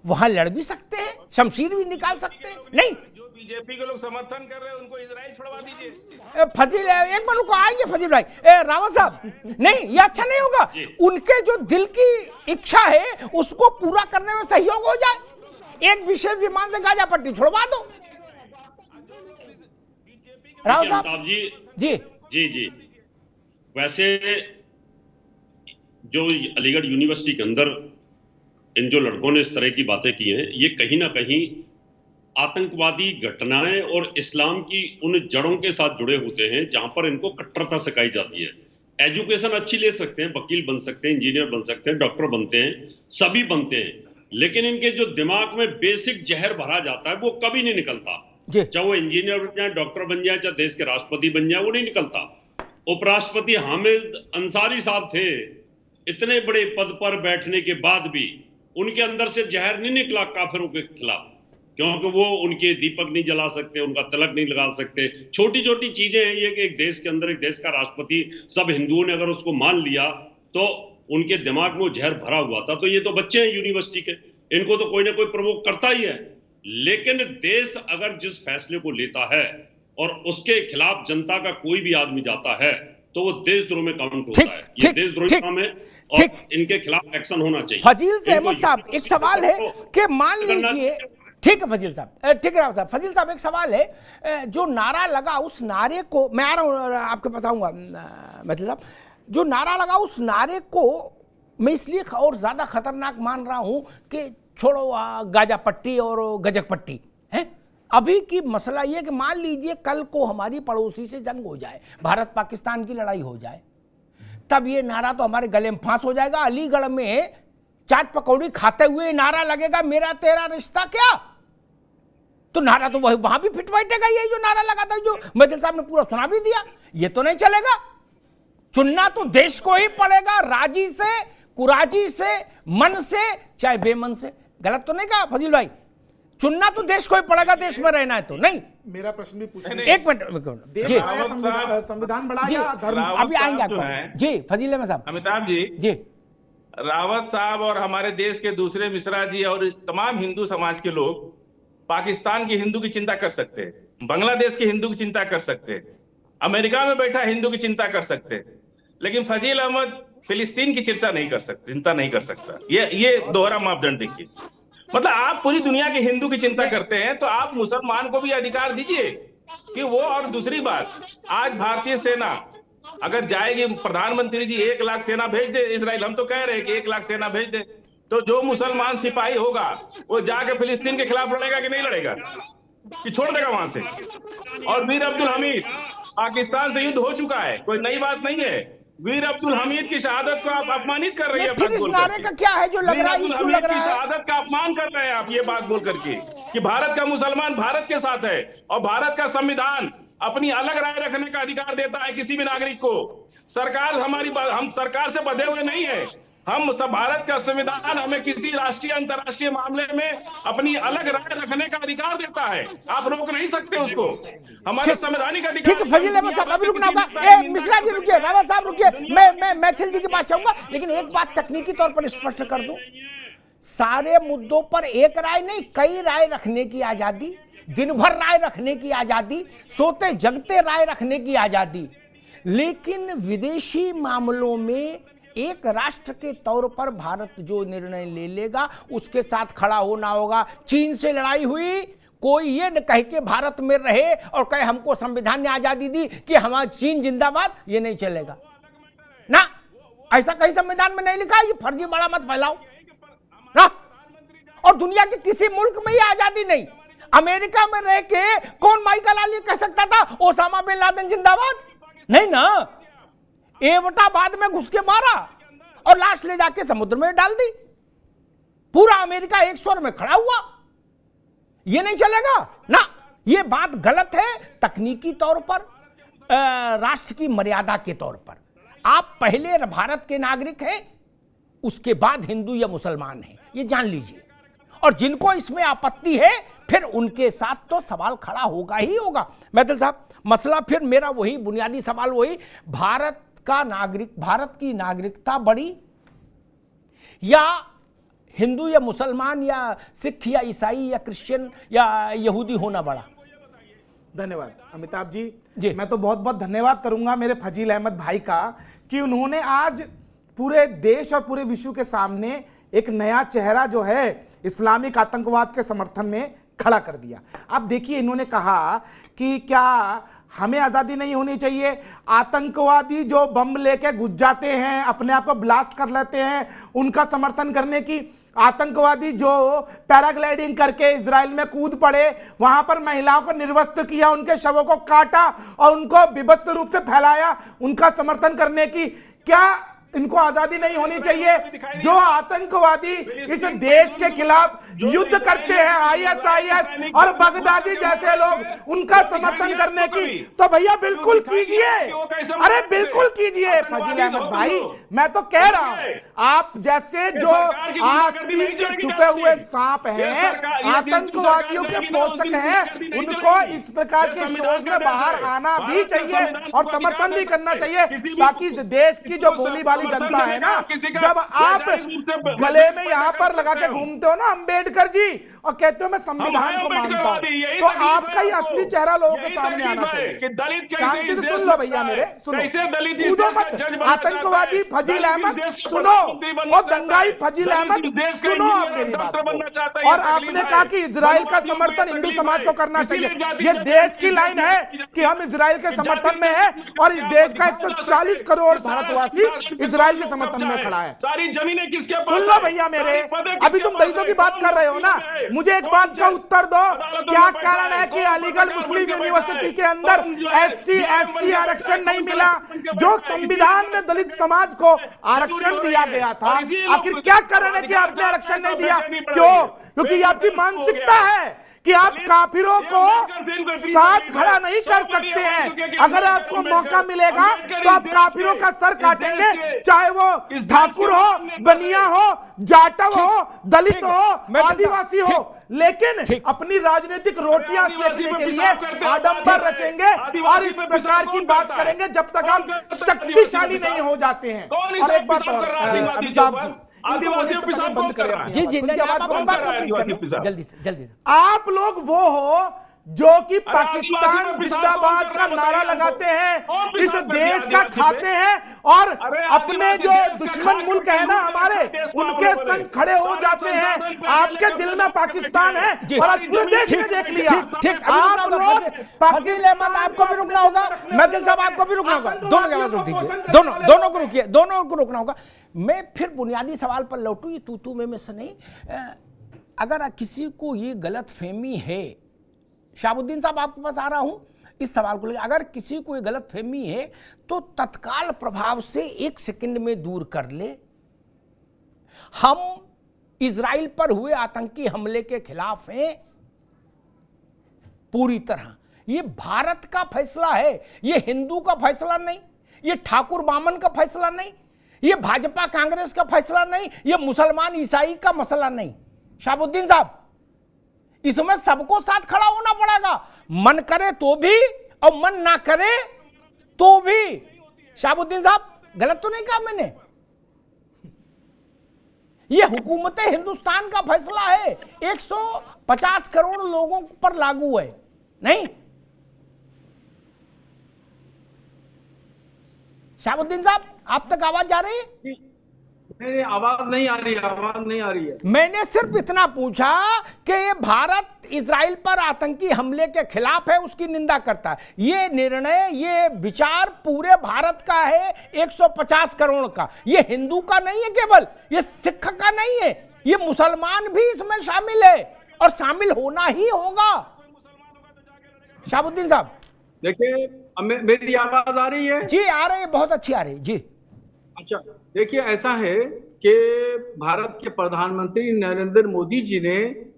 Speaker 1: वहां लड़ भी सकते हैं, शमशीर भी निकाल सकते हैं? नहीं,
Speaker 3: जो बीजेपी के लोग समर्थन कर रहे हैं उनको इजराइल छुड़वा दीजिए।
Speaker 1: फजील, एक मिनट को आएंगे फजील भाई। रावत साहब, नहीं ये अच्छा नहीं होगा। उनके जो दिल की इच्छा है उसको पूरा करने में सहयोग हो जाए, एक विशेष विमान से गाजा पट्टी छुड़वा दो। रावत साहब जी
Speaker 5: जी जी, वैसे जो अलीगढ़ यूनिवर्सिटी के अंदर इन जो लड़कों ने इस तरह की बातें की हैं, ये कहीं ना कहीं आतंकवादी घटनाएं और इस्लाम की उन जड़ों के साथ जुड़े होते हैं जहां पर इनको कट्टरता सिखाई जाती है। एजुकेशन अच्छी ले सकते हैं, वकील बन सकते हैं, इंजीनियर बन सकते हैं, डॉक्टर बनते हैं, सभी बनते हैं, लेकिन इनके जो दिमाग में बेसिक जहर भरा जाता है वो कभी नहीं निकलता। चाहे वो इंजीनियर बन जाए, डॉक्टर बन जाए, चाहे देश के राष्ट्रपति बन जाए, वो नहीं निकलता। उपराष्ट्रपति हामिद अंसारी साहब थे, इतने बड़े पद पर बैठने के बाद भी उनके अंदर से जहर नहीं निकला काफिरों के खिलाफ, क्योंकि वो उनके दीपक नहीं जला सकते, उनका तिलक नहीं लगा सकते। छोटी छोटी चीजें हैं ये कि एक देश के अंदर एक देश का राष्ट्रपति सब हिंदुओं ने अगर उसको मान लिया तो उनके दिमाग में वो जहर भरा हुआ था। तो ये तो बच्चे हैं यूनिवर्सिटी के, इनको तो कोई ना कोई प्रवोक करता ही है। लेकिन देश अगर जिस फैसले को लेता है और उसके खिलाफ जनता का कोई भी आदमी जाता है तो वो देशद्रोह में काउंट होता है। ये देशद्रोही काम है और इनके खिलाफ एक्शन होना चाहिए।
Speaker 1: फजील से अहमद साहब, एक सवाल है कि मान लीजिए, ठीक है फजील साहब, ठीक है साहब, फजील साहब एक सवाल है, जो नारा लगा उस नारे को, मैं आ रहा हूं आपके पास आऊंगा मतलब साहब, जो नारा लगा उस नारे को मैं इसलिए और ज्यादा खतरनाक मान रहा हूं कि छोड़ो गाजा पट्टी और गजक पट्टी है। अभी की मसला ये कि मान लीजिए कल को हमारी पड़ोसी से जंग हो जाए, भारत पाकिस्तान की लड़ाई हो जाए, तब ये नारा तो हमारे गले में फांस हो जाएगा। अलीगढ़ में चाट पकौड़ी खाते हुए नारा लगेगा, मेरा तेरा रिश्ता क्या, तो नारा तो वहां भी फिट बैठेगा। ये जो नारा लगा था, जो मजिल साहब ने पूरा सुना भी दिया, ये तो नहीं चलेगा। चुनना तो देश को ही पड़ेगा, राजी से, कुराजी से, मन से, चाहे बेमन से। गलत तो नहीं कहा फजील भाई? चुनना तो देश को ही पड़ेगा, देश में रहना है तो नहीं।
Speaker 6: मेरा प्रश्न भी पूछना,
Speaker 1: एक मिनट
Speaker 6: देश
Speaker 1: जी
Speaker 6: बढ़ाया, संविधान बढ़ाया, धर्म।
Speaker 1: अभी आएंगे आपके पास। जी फजील अहमद साहब।
Speaker 3: अमिताभ जी,
Speaker 1: जी
Speaker 3: रावत साहब और हमारे देश के दूसरे मिश्रा जी और तमाम हिंदू समाज के लोग पाकिस्तान की हिंदू की चिंता कर सकते हैं, बांग्लादेश के हिंदू की चिंता कर सकते हैं, अमेरिका में बैठा हिंदू की चिंता कर सकते हैं, लेकिन फजील अहमद फिलिस्तीन की चिंता नहीं कर सकते, चिंता नहीं कर सकता। ये दोहरा मापदंड देखिए। मतलब आप पूरी दुनिया के हिंदू की चिंता करते हैं तो आप मुसलमान को भी अधिकार दीजिए कि वो। और दूसरी बात, आज भारतीय सेना अगर जाएगी, प्रधानमंत्री जी 1 लाख सेना भेज दे इजराइल, हम तो कह रहे हैं कि 1 लाख सेना भेज दे, तो जो मुसलमान सिपाही होगा वो जाके फिलिस्तीन के खिलाफ लड़ेगा कि नहीं लड़ेगा, कि छोड़ देगा वहां से। और वीर अब्दुल हमीद, पाकिस्तान से युद्ध हो चुका है, कोई नई बात नहीं है। वीर अब्दुल हमीद की शहादत को आप अपमानित कर रही है।
Speaker 1: फिर इस नारे का क्या है जो लग रहा है, क्यों लग रहा है?
Speaker 3: शहादत का अपमान कर रहे हैं आप ये बात बोल करके कि भारत का मुसलमान भारत के साथ है, और भारत का संविधान अपनी अलग राय रखने का अधिकार देता है किसी भी नागरिक को। सरकार हम सरकार से बंधे हुए नहीं है, हम भारत का संविधान हमें किसी राष्ट्रीय अंतर्राष्ट्रीय मामले में अपनी अलग राय रखने का अधिकार देता है। आप रोक नहीं सकते उसको, हमारे संवैधानिक अधिकार।
Speaker 1: ठीक है फजील अहमद साहब, अभी रुकना होगा। मिश्रा जी रुकिए, रावत साहब रुकिए, मैं मैथिल जी के पास चाहूंगा, लेकिन एक बात तकनीकी तौर पर स्पष्ट कर दूं, सारे मुद्दों पर एक राय नहीं, कई राय रखने की आजादी, दिन भर राय रखने की आजादी, सोते जगते राय रखने की आजादी, लेकिन विदेशी मामलों में एक राष्ट्र के तौर पर भारत जो निर्णय ले लेगा उसके साथ खड़ा होना होगा। चीन से लड़ाई हुई, कोई ये न कहे कि भारत में रहे और कहे हमको संविधान ने आजादी दी कि हमारा चीन जिंदाबाद, ये नहीं चलेगा ना। ऐसा कहीं संविधान में नहीं लिखा है, ये फर्जी बड़ा मत फैलाओ ना। और दुनिया के किसी मुल्क में ये आजादी नहीं। अमेरिका में रह के कौन माइकल आली कह सकता था ओसामा बिन लादेन जिंदाबाद? नहीं ना, एवटाबाद में घुस के मारा और लाश ले जाके समुद्र में डाल दी। पूरा अमेरिका एक स्वर में खड़ा हुआ, ये नहीं चलेगा ना। ये बात गलत है तकनीकी तौर पर, राष्ट्र की मर्यादा के तौर पर। आप पहले भारत के नागरिक हैं, उसके बाद हिंदू या मुसलमान हैं, ये जान लीजिए। और जिनको इसमें आपत्ति है फिर उनके साथ तो सवाल खड़ा होगा ही होगा। मैथिल साहब, मसला फिर मेरा वही बुनियादी सवाल वही, भारत की नागरिकता बड़ी या हिंदू या मुसलमान या सिख या ईसाई या क्रिश्चियन या यहूदी होना बड़ा?
Speaker 6: धन्यवाद अमिताभ जी। मैं तो बहुत बहुत धन्यवाद करूंगा मेरे फजील अहमद भाई का कि उन्होंने आज पूरे देश और पूरे विश्व के सामने एक नया चेहरा जो है इस्लामिक आतंकवाद के समर्थन में खड़ा कर दिया। अब देखिए, इन्होंने कहा कि क्या हमें आजादी नहीं होनी चाहिए? आतंकवादी जो बम लेके घुस जाते हैं, अपने आप को ब्लास्ट कर लेते हैं, उनका समर्थन करने की, आतंकवादी जो पैराग्लाइडिंग करके इजराइल में कूद पड़े, वहां पर महिलाओं को निर्वस्त्र किया, उनके शवों को काटा और उनको विभत्स रूप से फैलाया, उनका समर्थन करने की, क्या इनको आजादी नहीं होनी चाहिए? जो आतंकवादी इस देश के खिलाफ युद्ध करते हैं, ISIS और बगदादी जैसे लोग, उनका समर्थन करने की, तो भैया बिल्कुल कीजिए, अरे बिल्कुल कीजिए फजील अहमद भाई। मैं तो कह रहा हूं, आप जैसे जो आस्तीन के छुपे हुए सांप हैं, आतंकवादियों के पोषक हैं, उनको इस प्रकार के शोज में बाहर आना भी चाहिए और समर्थन भी करना चाहिए, ताकि इस देश की जो बोली वाली जनता है ना, जब आप गले में यहां पर लगा के घूमते हो ना अंबेडकर जी और कहते हो मैं संविधान को मानता हूं, तो आपका ही असली चेहरा लोगों के सामने आना चाहिए। शांति से सुन लो भैया मेरे, सुनो, कूदो मत। आतंकवादी फजील अहमद सुनो, और दंगाई फजील अहमद सुनो आप मेरी बात को। और आपने कहा कि इजराइल का समर्थन हिंदू समाज को करना चाहिए, ये देश की लाइन है कि हम इजराइल के समर्थन में है और इस देश का 140 करोड़ भारतवासी इजराइल के समर्थन में खड़ा है।
Speaker 3: सारी जमीनें किसके पास?
Speaker 6: सुन लो भैया मेरे, अभी तुम दलितों की बात कर रहे हो ना, मुझे एक बात का उत्तर दो, क्या कारण है कि अलीगढ़ मुस्लिम यूनिवर्सिटी के अंदर SC ST आरक्षण नहीं मिला, जो संविधान में दलित समाज को आरक्षण दिया गया था? आखिर क्या कारण है कि आपने आरक्षण नहीं दिया? क्यों? क्योंकि ये आपकी मानसिकता है कि आप काफिरों को साथ खड़ा नहीं कर सकते हैं। अगर आपको मौका मिलेगा तो आप काफिरों का सर काटेंगे, चाहे वो ठाकुर हो, बनिया हो, जाटव हो, दलित हो, आदिवासी हो, लेकिन अपनी राजनीतिक रोटियां सेकने के लिए आडंबर रचेंगे और इस प्रकार की बात करेंगे जब तक आप शक्तिशाली नहीं हो जाते हैं। और एक बात और, अमिताभ जी,
Speaker 3: आदिवासियों पे साफ
Speaker 6: बंद करें अपनी
Speaker 1: जी जी
Speaker 6: उनकी आवाज को बंद
Speaker 3: करें।
Speaker 1: जल्दी से जल्दी।
Speaker 6: आप लोग वो हो जो कि पाकिस्तान जिंदाबाद का नारा लगाते हैं, इस देश का खाते हैं और अपने जो दुश्मन मुल्क है ना हमारे, उनके संग खड़े हो जाते हैं। आपके दिल में पाकिस्तान है और आज पूरे देश ने देख लिया।
Speaker 1: ठीक,
Speaker 6: आप लोग
Speaker 1: फजील अहमद, आपको भी रुकना होगा, महफिल साहब आपको भी रुकना होगा, दोनों की आवाज रोक दीजिए, दोनों को रुकिए, दोनों को रुकना होगा। मैं फिर बुनियादी सवाल पर लौटूं, ये तू में से नहीं। अगर किसी को ये गलत फहमी है, शाहबुद्दीन साहब आपके पास आ रहा हूं इस सवाल को लेकर, अगर किसी को ये गलत फहमी है तो तत्काल प्रभाव से 1 सेकंड में दूर कर ले। हम इजराइल पर हुए आतंकी हमले के खिलाफ हैं पूरी तरह। ये भारत का फैसला है, ये हिंदू का फैसला नहीं, ये ठाकुर बामन का फैसला नहीं, ये भाजपा कांग्रेस का फैसला नहीं, ये मुसलमान ईसाई का मसला नहीं। शाहबुद्दीन साहब, इसमें सबको साथ खड़ा होना पड़ेगा, मन करे तो भी और मन ना करे तो भी। शाहबुद्दीन साहब, गलत तो नहीं कहा मैंने? यह हुकूमत हिंदुस्तान का फैसला है, 150 करोड़ लोगों पर लागू है, नहीं? शाहबुद्दीन साहब, आप तक आवाज जा रही है?
Speaker 4: नहीं, आवाज नहीं आ रही है, आवाज नहीं आ रही है।
Speaker 1: मैंने सिर्फ इतना पूछा कि ये भारत इजराइल पर आतंकी हमले के खिलाफ है, उसकी निंदा करता है। ये निर्णय, ये विचार पूरे भारत का है, 150 करोड़ का। ये हिंदू का नहीं है केवल, ये सिख का नहीं है, ये मुसलमान भी इसमें शामिल है और शामिल होना ही होगा। शाहबुद्दीन साहब,
Speaker 4: देखिए, मेरी आवाज आ रही है?
Speaker 1: जी आ रही है, बहुत अच्छी आ रही है जी।
Speaker 4: अच्छा, देखिए, ऐसा है कि भारत के प्रधानमंत्री नरेंद्र मोदी जी ने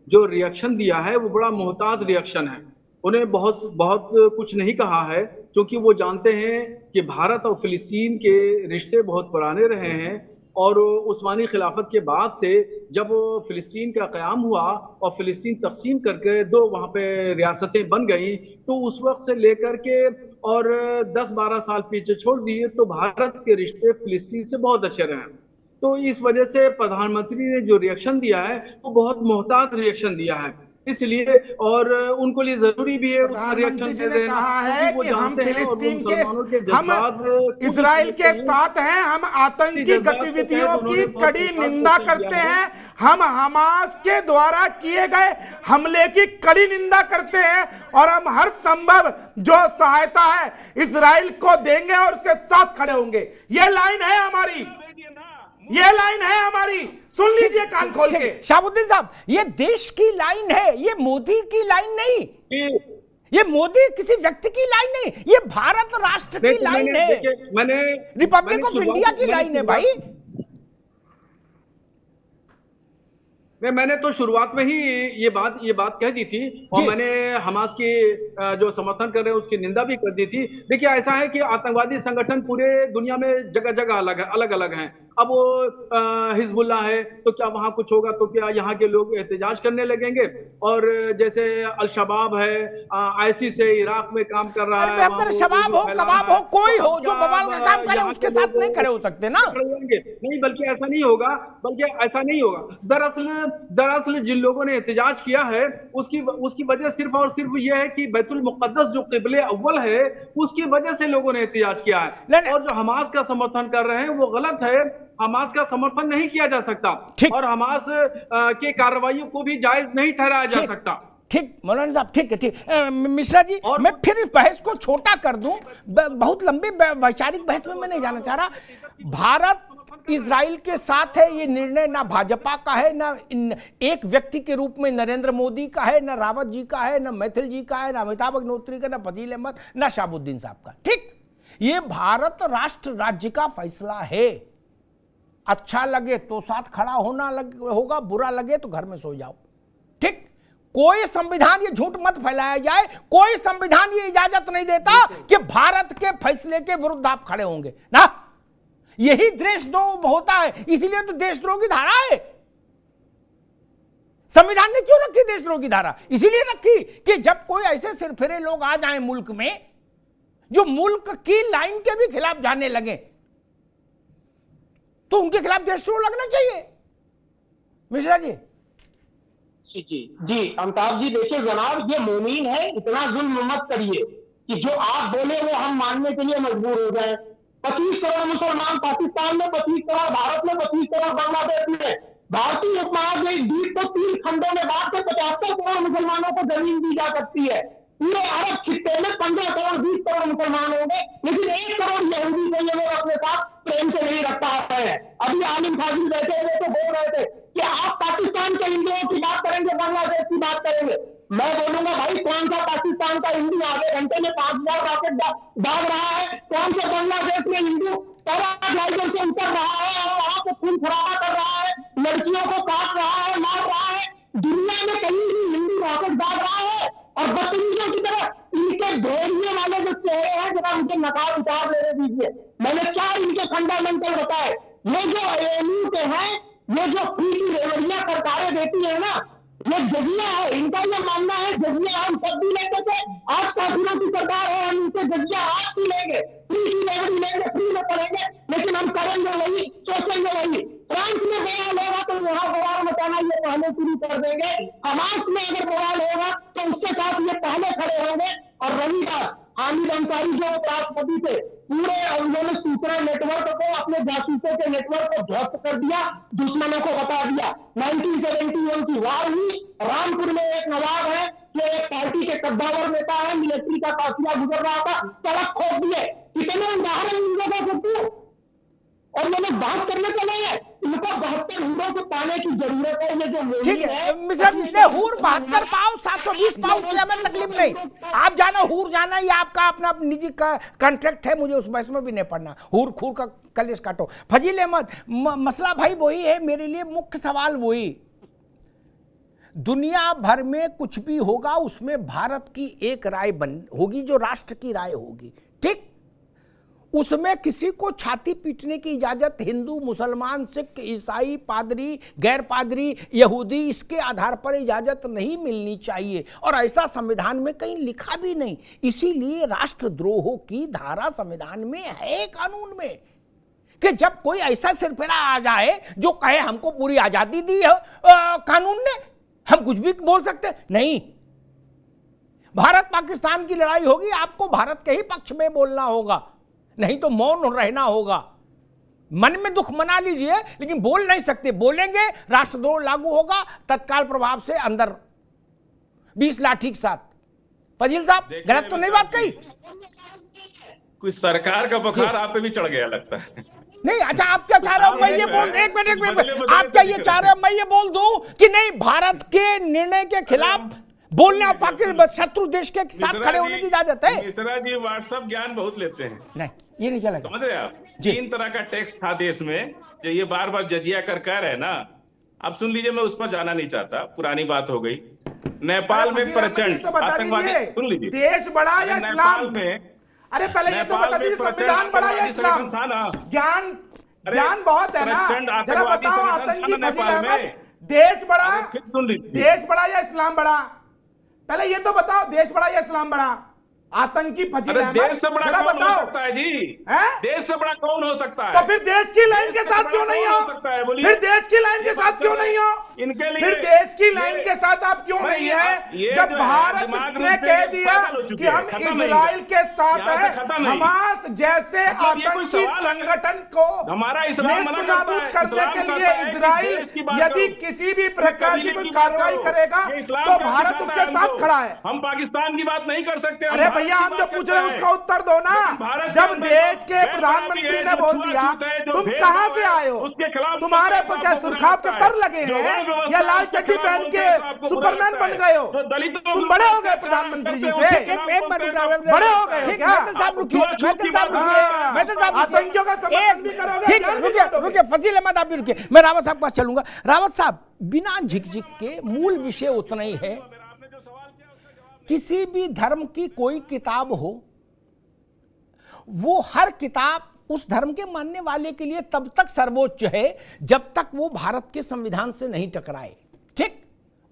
Speaker 4: जो रिएक्शन दिया है वो बड़ा मोहतात रिएक्शन है। उन्हें बहुत कुछ नहीं कहा है, क्योंकि वो जानते हैं कि भारत और फिलिस्तीन के रिश्ते बहुत पुराने रहे हैं और उस्मानी खिलाफत के बाद से जब फिलिस्तीन का क़याम हुआ और फिलिस्तीन तकसीम करके 2 वहाँ पे रियासतें बन गई, तो उस वक्त से लेकर के और 10-12 साल पीछे छोड़ दिए तो भारत के रिश्ते फिलिस्तीन से बहुत अच्छे रहे। तो इस वजह से प्रधानमंत्री ने जो रिएक्शन दिया है वो बहुत मोहतात रिएक्शन दिया है, इसलिए और उनको लिए जरूरी भी है
Speaker 6: प्रधानमंत्री जी ने कहा है कि हम फिलिस्तीन के, हम इजराइल के साथ हैं, हम आतंकी गतिविधियों की कड़ी निंदा करते हैं, हम हमास के द्वारा किए गए हमले की कड़ी निंदा करते हैं और हम हर संभव जो सहायता है इजराइल को देंगे और उसके साथ खड़े होंगे। ये लाइन है हमारी, ये लाइन है हमारी, सुन लीजिए कान खोल के।
Speaker 1: शाहबुद्दीन साहब, ये देश की लाइन है, ये मोदी की लाइन नहीं, ये मोदी किसी व्यक्ति की लाइन नहीं, ये भारत राष्ट्र की लाइन है, रिपब्लिक ऑफ इंडिया की लाइन है भाई।
Speaker 4: मैंने तो शुरुआत में ही ये बात कह दी थी और मैंने हमास की जो समर्थन कर रहे हैं उसकी निंदा भी कर दी थी। देखिए, ऐसा है कि आतंकवादी संगठन पूरे दुनिया में जगह जगह अलग अलग हैं। अब वो हिजबुल्ला है तो क्या वहां कुछ होगा तो क्या यहाँ के लोग एहतजाज करने लगेंगे? और जैसे अल-शबाब है, आईसिस से इराक में काम कर रहा है,
Speaker 1: अगर शबाब हो, कबाब हो, कोई हो जो बवाल का काम करे, उसके साथ नहीं खड़े हो सकते ना?
Speaker 4: नहीं, बल्कि ऐसा नहीं होगा, दरअसल जिन लोगों ने एहतजाज किया है उसकी वजह सिर्फ और सिर्फ यह है कि बैतुल मुक़द्दस जो क़िबले अव्वल है उसकी वजह से लोगों ने एहतजाज किया है। और जो हमास का समर्थन कर रहे हैं वो गलत है, हमास का समर्थन नहीं किया जा सकता और हमास के कार्रवाइयों को भी जायज नहीं ठहराया जा सकता।
Speaker 1: ठीक मौलाना साहब, ठीक है, ठीक। मिश्रा जी, मैं फिर इस बहस को छोटा कर दूं, बहुत लंबी वैचारिक बहस में मैं नहीं जाना चाह रहा। भारत इजराइल के साथ है, ये निर्णय ना भाजपा का है, ना एक व्यक्ति के रूप में नरेंद्र मोदी का है, ना रावत जी का है, ना मैथिल जी का है, ना अमिताभ अग्निहोत्री का, ना फजील अहमद, ना शाहबुद्दीन साहब का। ठीक, ये भारत राष्ट्र राज्य का फैसला है। अच्छा लगे तो साथ खड़ा होना होगा, बुरा लगे तो घर में सो जाओ। ठीक, कोई संविधान, ये झूठ मत फैलाया जाए, कोई संविधान ये इजाजत नहीं देता कि भारत के फैसले के विरुद्ध आप खड़े होंगे ना। यही देशद्रोह होता है, इसीलिए तो देशद्रोह की धारा है। संविधान ने क्यों रखी देशद्रोह की धारा? इसीलिए रखी कि जब कोई ऐसे सिरफिरे लोग आ जाएं मुल्क में जो मुल्क की लाइन के भी खिलाफ जाने लगे, तो उनके खिलाफ देशद्रोह लगना चाहिए। मिश्रा जी।
Speaker 2: जी अमिताभ जी, देखिए जनाब, ये मोमीन है, इतना जुल्म मत करिए कि जो आप बोले वो हम मानने के लिए मजबूर हो जाएं। 25 करोड़ मुसलमान पाकिस्तान में, 25 करोड़ भारत में, 25 करोड़ बांग्लादेश में। भारतीय उपमहाद्वीप द्वीप को 3 खंडों में बांट कर 75 करोड़ मुसलमानों को जमीन दी जा सकती है। पूरे अरब खित्ते में 15 करोड़ 20 करोड़ मुसलमान होंगे, लेकिन 1 करोड़ यहूदी को ये लोग अपने साथ प्रेम से नहीं रख पा रहे हैं। अभी आलिम फाजिल बैठे हुए तो बोल रहे थे कि आप पाकिस्तान के हिंदुओं की बात करेंगे, बांग्लादेश की बात करेंगे। मैं बोलूंगा भाई, कौन सा पाकिस्तान का हिंदू आधे घंटे में 5000 रॉकेट दाग रहा है? कौन सा बांग्लादेश में हिंदू पैराग्लाइडर से उतर रहा है और वहां पे खून खराबा कर रहा है, लड़कियों को काट रहा है, मार रहा है? दुनिया में कहीं भी हिंदू रॉकेट दाग रहा है? और बदतमीजों की तरह इनके भेड़िए वाले जो चेहरे हैं, जरा उनके नकाब उतार लेने दीजिए। मैंने 4 इनके फंडामेंटल बताए। ये जो ANU के हैं, ये जो फ्री की रेवड़ियां सरकारें देती है ना, ये जजिया है। इनका ये मानना है जजिया हम सब भी लेते थे, आज काफिरों की सरकार है, हम इनसे जजिया आज भी लेंगे, फ्री की रेवड़ी लेंगे, फ्री में पढ़ेंगे, लेकिन हम करेंगे वही, सोचेंगे वही। फ्रांस में बवाल होगा तो वहां बवाल मचाना ये पहले शुरू कर देंगे। हमास में अगर बवाल होगा तो उसके साथ ये पहले खड़े होंगे। और रही बात हामिद अंसारी जो उपराष्ट्रपति थे, पूरे उन्होंने सूचना नेटवर्क को, अपने जासूसों के नेटवर्क को ध्वस्त कर दिया, दुश्मनों को बता दिया। 1971 की वार हुई, रामपुर में एक नवाब है जो एक पार्टी के कद्दावर नेता है, मिलिट्री का काफिला गुजर रहा था, सड़क खोद दिए। कितने उदाहरण इन लोगों को दूं? और ये लोग बात करने चले हैं, इनको 72 हूरों को पाने की जरूरत है। ये जो
Speaker 1: ठीक है मिश्रा जी, ने हूर 72 पाओ 720 पाओ, उससे हमें तकलीफ नहीं। आप जाना हूर जाना, ये आपका अपना निजी का कॉन्ट्रैक्ट है, मुझे उस बहस में भी नहीं पढ़ना। हूर खूर का कलेश काटो। फजील अहमद, मसला भाई वही है, मेरे लिए मुख्य सवाल वही। दुनिया भर में कुछ भी होगा उसमें भारत की एक राय होगी जो राष्ट्र की राय होगी, ठीक? उसमें किसी को छाती पीटने की इजाजत हिंदू, मुसलमान, सिख, ईसाई, पादरी, गैर पादरी, यहूदी, इसके आधार पर इजाजत नहीं मिलनी चाहिए। और ऐसा संविधान में कहीं लिखा भी नहीं। इसीलिए राष्ट्रद्रोह की धारा संविधान में है, कानून में, कि जब कोई ऐसा सिरफिरा आ जाए जो कहे हमको पूरी आजादी दी है कानून ने, हम कुछ भी बोल सकते नहीं। भारत पाकिस्तान की लड़ाई होगी, आपको भारत के ही पक्ष में बोलना होगा, नहीं तो मौन रहना होगा। मन में दुख मना लीजिए, लेकिन बोल नहीं सकते। बोलेंगे राष्ट्रद्रोह लागू होगा, तत्काल प्रभाव से अंदर 20 लाठी के साथ। फजील साहब, गलत तो नहीं बात कही?
Speaker 3: कुछ सरकार का बुखार आप पे भी चढ़ गया लगता है।
Speaker 1: नहीं, अच्छा आप क्या चाह रहे हो? मैं ये बोल, एक मिनट, आप क्या ये चाह रहे हो मैं ये बोल दूं कि नहीं, भारत के निर्णय के खिलाफ बोलने और पाकिस्तान शत्रु देश के साथ खड़े होने की इजाजत है?
Speaker 3: मिश्रा जी व्हाट्सएप ज्ञान बहुत लेते हैं।
Speaker 1: नहीं, ये नहीं चलेगा।
Speaker 3: समझ रहे आप? 3 तरह का टैक्स था देश में, जो ये बार बार जजिया कर कह रहे हैं ना। अब सुन लीजिए, मैं उस पर जाना नहीं चाहता, पुरानी बात हो गई। नेपाल में प्रचंड आतंकवादी, सुन लीजिए,
Speaker 6: देश बड़ा या
Speaker 3: नेपाल
Speaker 6: इस्लाम?
Speaker 3: में,
Speaker 6: अरे पहले ये तो बता दीजिए, संविधान बड़ा या इस्लाम?
Speaker 3: था ना,
Speaker 6: ज्ञान बहुत है ना, जरा बताओ आतंकी फजील अहमद, देश बड़ा या इस्लाम बड़ा? पहले ये तो बताओ, देश बड़ा या इस्लाम बड़ा? आतंकी फजील अहमद,
Speaker 3: देश से बड़ा कौन हो सकता है जी?
Speaker 6: है?
Speaker 3: देश से बड़ा कौन हो सकता है?
Speaker 6: तो फिर देश की लाइन के साथ क्यों नहीं हो? फिर देश की लाइन के साथ क्यों नहीं हो?
Speaker 3: इनके लिए
Speaker 6: फिर देश की लाइन के साथ आप क्यों नहीं है? जब भारत ने कह दिया कि हम इजराइल के साथ हैं, हमास जैसे आतंकी संगठन को नाबूद करने के लिए इजराइल यदि किसी भी प्रकार की कोई कार्रवाई करेगा तो भारत उसके साथ खड़ा है।
Speaker 3: हम पाकिस्तान की बात नहीं कर सकते।
Speaker 6: अरे भैया, हम जो पूछ रहे हैं उसका उत्तर दो ना। जब देश के प्रधानमंत्री ने बोल दिया, तुम कहां से आए हो? तुम्हारे पर क्या सुरखाब के पर लगे हैं या लाल चड्डी पहन के सुपरमैन बन गए हो? तुम बड़े हो गए प्रधानमंत्री जी से, बड़े हो गए क्या? आतंकियों का समर्थन भी करोगे?
Speaker 1: रुकिए फजील अहमद, आप भी रुकिए, मैं रावत साहब के पास चलूंगा। रावत साहब, बिना झिकझिक के मूल विषय उतना ही है किसी भी धर्म की कोई किताब हो, वो हर किताब उस धर्म के मानने वाले के लिए तब तक सर्वोच्च है जब तक वो भारत के संविधान से नहीं टकराए। ठीक,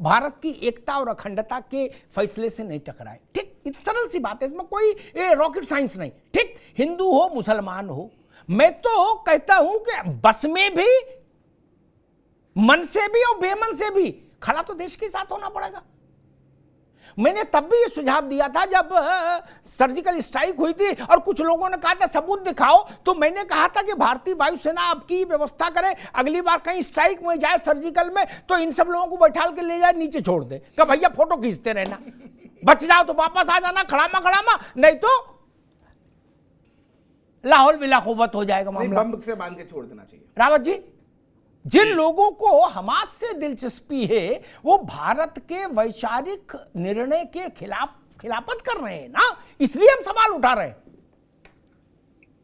Speaker 1: भारत की एकता और अखंडता के फैसले से नहीं टकराए। ठीक, इतनी सरल सी बात है, इसमें कोई रॉकेट साइंस नहीं। ठीक, हिंदू हो मुसलमान हो, मैं तो कहता हूं कि बस में भी, मन से भी और बेमन से भी खड़ा तो देश के साथ होना पड़ेगा। मैंने तब भी ये सुझाव दिया था जब सर्जिकल स्ट्राइक हुई थी और कुछ लोगों ने कहा था सबूत दिखाओ, तो मैंने कहा था कि भारतीय वायुसेना आपकी व्यवस्था करे, अगली बार कहीं स्ट्राइक में जाए सर्जिकल में तो इन सब लोगों को बैठाल के ले जाए, नीचे छोड़ दे, कि भैया फोटो खींचते रहना, बच जाओ तो वापस आ जाना खड़ामा, नहीं तो लाहौल विलाखोबत हो जाएगा मामला।
Speaker 6: बम से बांध के छोड़ देना चाहिए।
Speaker 1: रावत जी, जिन लोगों को हमास से दिलचस्पी है वो भारत के वैचारिक निर्णय के खिलाफत कर रहे हैं ना, इसलिए हम सवाल उठा रहे हैं।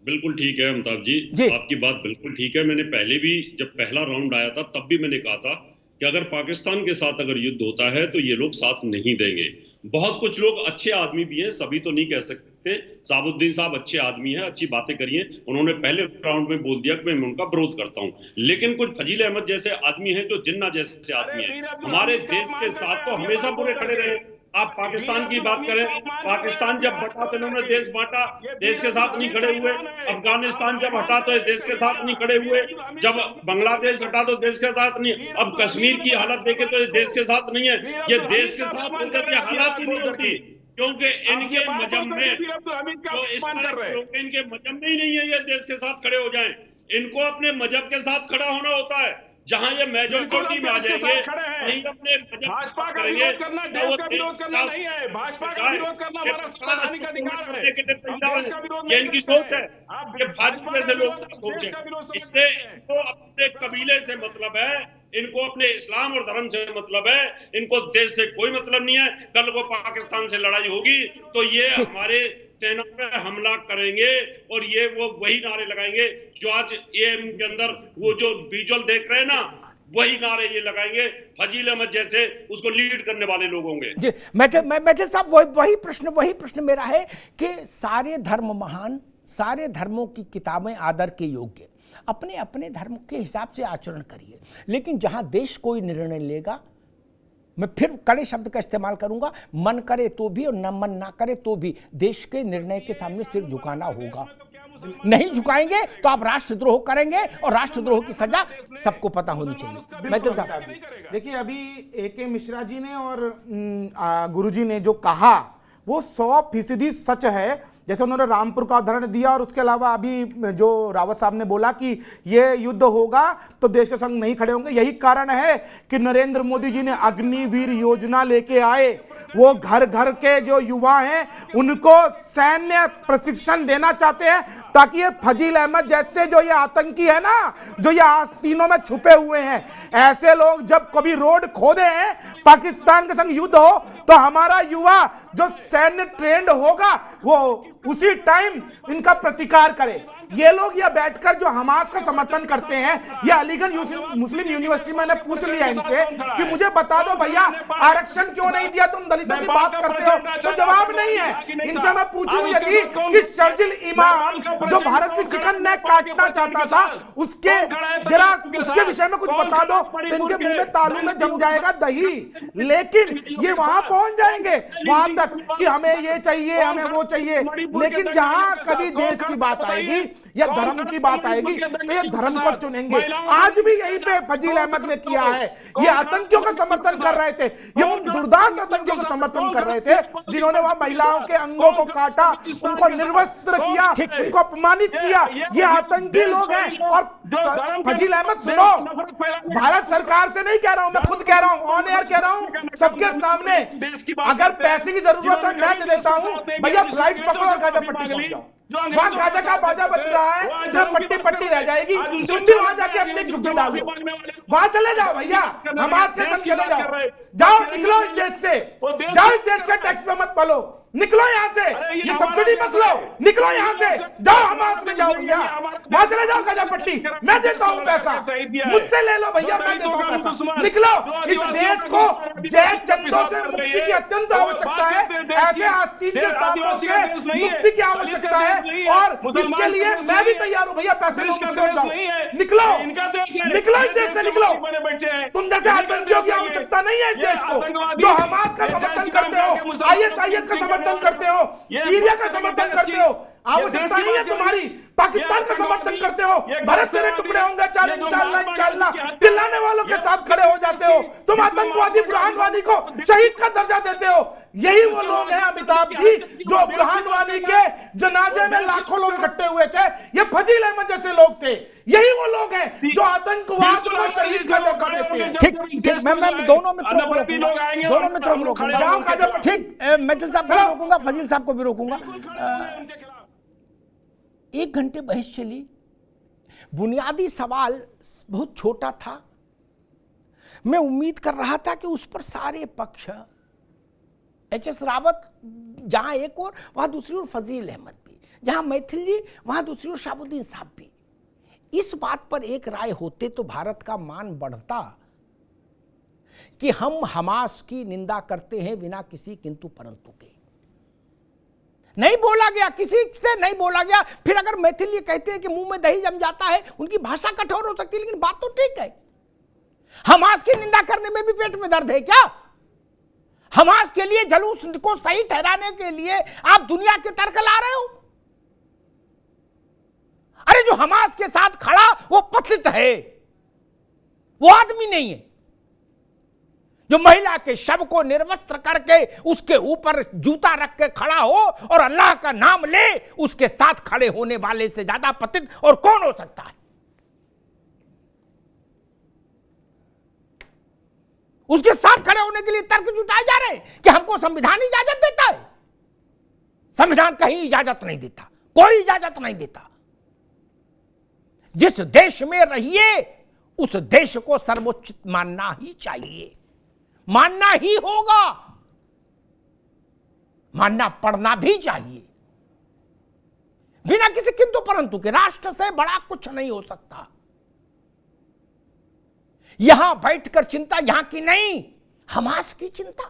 Speaker 5: बिल्कुल ठीक है अमिताभ जी, आपकी बात बिल्कुल ठीक है। मैंने पहले भी जब पहला राउंड आया था तब भी मैंने कहा था कि अगर पाकिस्तान के साथ अगर युद्ध होता है तो ये लोग साथ नहीं देंगे। बहुत कुछ लोग अच्छे आदमी भी हैं, सभी तो नहीं कह सकते। साबुद्दीन साहब अच्छे आदमी हैं, अच्छी बातें करिए, उन्होंने पहले राउंड में बोल दिया कि मैं उनका विरोध करता हूं, लेकिन कुछ फजील अहमद जैसे आदमी हैं जो जिन्ना जैसे आदमी हैं, हमारे देश के साथ तो हमेशा बुरे खड़े रहे। आप पाकिस्तान की बात करें, पाकिस्तान जब बटा तो इन्होंने देश बांटा, देश के साथ नहीं खड़े हुए। अफगानिस्तान जब हटा तो देश के साथ नहीं खड़े हुए, जब बांग्लादेश हटा तो देश के साथ नहीं। अब कश्मीर की हालत देखे तो ये देश के साथ नहीं है, ये देश के साथ होकर ये हालात ही नहीं होती, क्योंकि इनके मजहब में जो इस तरह के लोग इनके मजहब में ही नहीं है ये देश के साथ खड़े हो जाएं। इनको अपने मजहब के साथ खड़ा होना होता है। जहां ये मेजॉरिटी में आ जाएंगे वहीं अपने
Speaker 3: भाजपा का विरोध करना देश का विरोध करना नहीं है, भाजपा का विरोध करना हमारा संवैधानिक अधिकार है, देश का विरोध
Speaker 5: ये इनकी सोच है, ये भाजपा से लोग सोच है। इससे इनको अपने कबीले से मतलब है, इनको अपने इस्लाम और धर्म से मतलब है, इनको देश से कोई मतलब नहीं है। कल को पाकिस्तान से लड़ाई होगी तो ये हमारे सेना पे हमला करेंगे और ये वो वही नारे लगाएंगे जो आज एएम के अंदर वो जो विजुअल देख रहे हैं ना, वही नारे ये लगाएंगे। फजील अहमद जैसे उसको लीड करने वाले लोग होंगे।
Speaker 1: जी, मैथिल साहब, वही प्रश्न मेरा है कि सारे धर्म महान, सारे धर्मों की किताबें आदर के योग्य, अपने अपने धर्म के हिसाब से आचरण करिए, लेकिन जहां देश कोई निर्णय लेगा, मैं फिर कड़े शब्द का इस्तेमाल करूंगा, मन करे तो भी और न मन ना करे तो भी देश के निर्णय के सामने सिर झुकाना होगा। नहीं झुकाएंगे तो आप राष्ट्रद्रोह करेंगे और राष्ट्रद्रोह की सजा सबको पता होनी चाहिए। मैथिल साहब,
Speaker 6: देखिए, अभी ए.के. मिश्रा जी ने और गुरुजी ने जो कहा वो 100% सच है। जैसे उन्होंने रामपुर का उदाहरण दिया और उसके अलावा अभी जो रावत साहब ने बोला कि ये युद्ध होगा तो देश के संग नहीं खड़े होंगे। यही कारण है कि नरेंद्र मोदी जी ने अग्निवीर योजना लेके आए। वो घर घर के जो युवा हैं उनको सैन्य प्रशिक्षण देना चाहते हैं ताकि ये फजील अहमद जैसे जो ये आतंकी है ना, जो ये आस्तीनों में छुपे हुए हैं, ऐसे लोग जब कभी रोड खोदे हैं पाकिस्तान के संग युद्ध हो तो हमारा युवा जो सैन्य ट्रेंड होगा वो उसी टाइम इनका प्रतिकार करे। ये लोग यह बैठकर जो हमास का समर्थन करते हैं, ये अलीगढ़ मुस्लिम यूनिवर्सिटी में पूछ लिया इनसे कि मुझे बता दो भैया आरक्षण क्यों नहीं दिया, तुम दलितों की बात करते हो, तो जवाब नहीं है। इनसे मैं पूछूं यदि कि शर्जिल इमाम जो भारत की चिकन नेक काटना चाहता था उसके जरा उसके विषय में कुछ बता दो तो इनके मुंह में तालू में जम जाएगा दही। लेकिन ये वहां पहुंच जाएंगे वहां तक कि हमें ये चाहिए, हमें वो चाहिए, लेकिन जहां कभी देश की बात आएगी या धर्म की बात आएगी तो ये धर्म को चुनेंगे। आज भी यही पे फजील अहमद ने किया है। ये आतंकियों का समर्थन कर रहे थे, ये उन दुर्दांत आतंकियों का समर्थन कर रहे थे जिन्होंने वहां महिलाओं के अंगों को काटा, उनको निर्वस्त्र किया, उनको अपमानित किया। ये आतंकी लोग हैं। और फजील अहमद सुनो, भारत सरकार से नहीं कह रहा हूं, मैं खुद कह रहा हूं, ऑन एयर कह रहा हूं सबके सामने, अगर पैसे की जरूरत है मैं दे देता हूं, भैया फ्लाइट पकड़ो और गाजा पट्टी पहुंच जाओ। वहां गाजा का बाजा बज रहा है, सिर्फ पट्टी पट्टी रह जाएगी, तुम भी वहां जाके अपनी झुग्गी डालो, वहां चले जाओ भैया, हमारे के संग चले जाओ, जाओ निकलो इस देश से, जाओ इस देश के टैक्स पे मत पलो, निकलो यहाँ से, ये सब्सिडी मत लो, निकलो यहाँ से, जाओ हमारे में जाओ। जाओ भैया, वहां चले जाओ गजापट्टी, मैं देता हूं पैसा, मुझसे ले लो भैया, मैं देता हूं पैसा। निकलो, इस देश को जैन चंदों से मुक्ति की अत्यंत आवश्यकता है, ऐसे आस्तीन के सांपों से मुक्ति की आवश्यकता है, और इसके लिए मैं भी तैयार हूं भैया, पैसे लो, मुझसे जाओ, निकलो, निकलो इस देश से, निकलो। तुम जैसे आतंकियों की आवश्यकता नहीं है इस देश को, जो हमास का समर्थन करते हो, आईएसआईएस का समर्थन करते हो, सीरिया का समर्थन करते हो, आवश्यकता नहीं है तुम्हारी, पाकिस्तान का समर्थन करते हो, भारत से टुकड़े होंगे, चालना चिल्लाने वालों के साथ खड़े हो जाते हो, तुम आतंकवादी बुरहान वानी को शहीद का दर्जा देते हो। यही वो लोग हैं अमिताभ जी, जो बुरहान वानी के जनाजे में लाखों लोग इकट्ठे हुए थे, ये फजील अहमद जैसे लोग थे, यही वो लोग हैं जो आतंकवाद को शहीद का दर्जा देते हैं।
Speaker 1: ठीक, मैं दोनों मित्रों को रोकूंगा, ठीक, मैथिल साहब को रोकूंगा, फजील साहब को भी रोकूंगा। 1 घंटे बहस चली, बुनियादी सवाल बहुत छोटा था, मैं उम्मीद कर रहा था कि उस पर सारे पक्ष, एच.एस. रावत जहां एक और वहां दूसरी ओर फजील अहमद भी, जहां मैथिल जी वहां दूसरी ओर शहाबुद्दीन साहब भी, इस बात पर एक राय होते तो भारत का मान बढ़ता कि हम हमास की निंदा करते हैं बिना किसी किंतु परंतु के। नहीं बोला गया, किसी से नहीं बोला गया। फिर अगर मैथिल ये कहते हैं कि मुंह में दही जम जाता है, उनकी भाषा कठोर हो सकती है, लेकिन बात तो ठीक है। हमास की निंदा करने में भी पेट में दर्द है क्या? हमास के लिए जलूस को सही ठहराने के लिए आप दुनिया के तर्क ला रहे हो? अरे जो हमास के साथ खड़ा वो पतित है, वो आदमी नहीं है। जो महिला के शव को निर्वस्त्र करके उसके ऊपर जूता रख के खड़ा हो और अल्लाह का नाम ले, उसके साथ खड़े होने वाले से ज्यादा पतित और कौन हो सकता है? उसके साथ खड़े होने के लिए तर्क जुटाए जा रहे हैं कि हमको संविधान इजाजत देता है। संविधान कहीं इजाजत नहीं देता, कोई इजाजत नहीं देता। जिस देश में रहिए उस देश को सर्वोच्च मानना ही चाहिए, मानना ही होगा, मानना पड़ना भी चाहिए। बिना किसी किंतु परंतु के राष्ट्र से बड़ा कुछ नहीं हो सकता। यहां बैठकर चिंता यहां की नहीं, हमास की चिंता।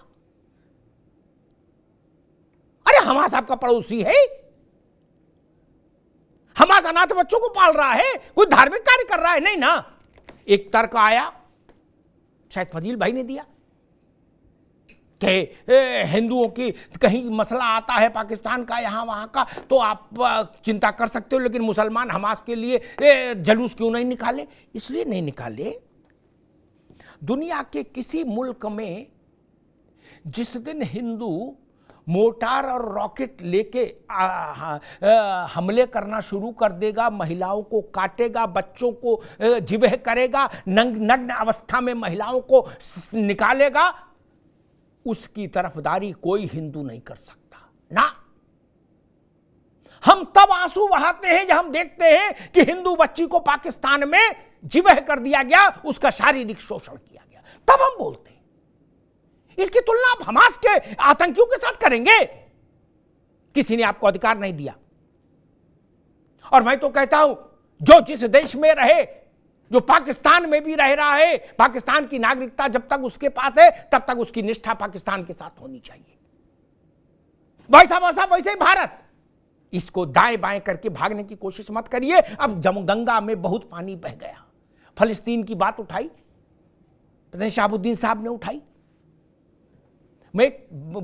Speaker 1: अरे हमास आपका पड़ोसी है, हमास अनाथ बच्चों को पाल रहा है, कोई धार्मिक कार्य कर रहा है नहीं ना। एक तर्क आया, शायद फजील भाई ने दिया, कि हिंदुओं की कहीं मसला आता है पाकिस्तान का यहां वहां का तो आप चिंता कर सकते हो, लेकिन मुसलमान हमास के लिए जलूस क्यों नहीं निकाले? इसलिए नहीं निकाले, दुनिया के किसी मुल्क में जिस दिन हिंदू मोटार और रॉकेट लेके हमले करना शुरू कर देगा, महिलाओं को काटेगा, बच्चों को जिबह करेगा, नग्न अवस्था में महिलाओं को निकालेगा, उसकी तरफदारी कोई हिंदू नहीं कर सकता ना। हम तब आंसू बहाते हैं जब हम देखते हैं कि हिंदू बच्ची को पाकिस्तान में जिबह कर दिया गया, उसका शारीरिक शोषण किया गया, तब हम बोलते हैं। इसकी तुलना आप हमास के आतंकियों के साथ करेंगे? किसी ने आपको अधिकार नहीं दिया। और मैं तो कहता हूं, जो जिस देश में रहे, जो पाकिस्तान में भी रह रहा है, पाकिस्तान की नागरिकता जब तक उसके पास है तब तक उसकी निष्ठा पाकिस्तान के साथ होनी चाहिए। वैसे ही भारत। इसको दाएं बाएं करके भागने की कोशिश मत करिए। अब गंगा में बहुत पानी बह गया। फलस्तीन की बात उठाई, पता नहीं शहाबुद्दीन साहब ने उठाई। मैं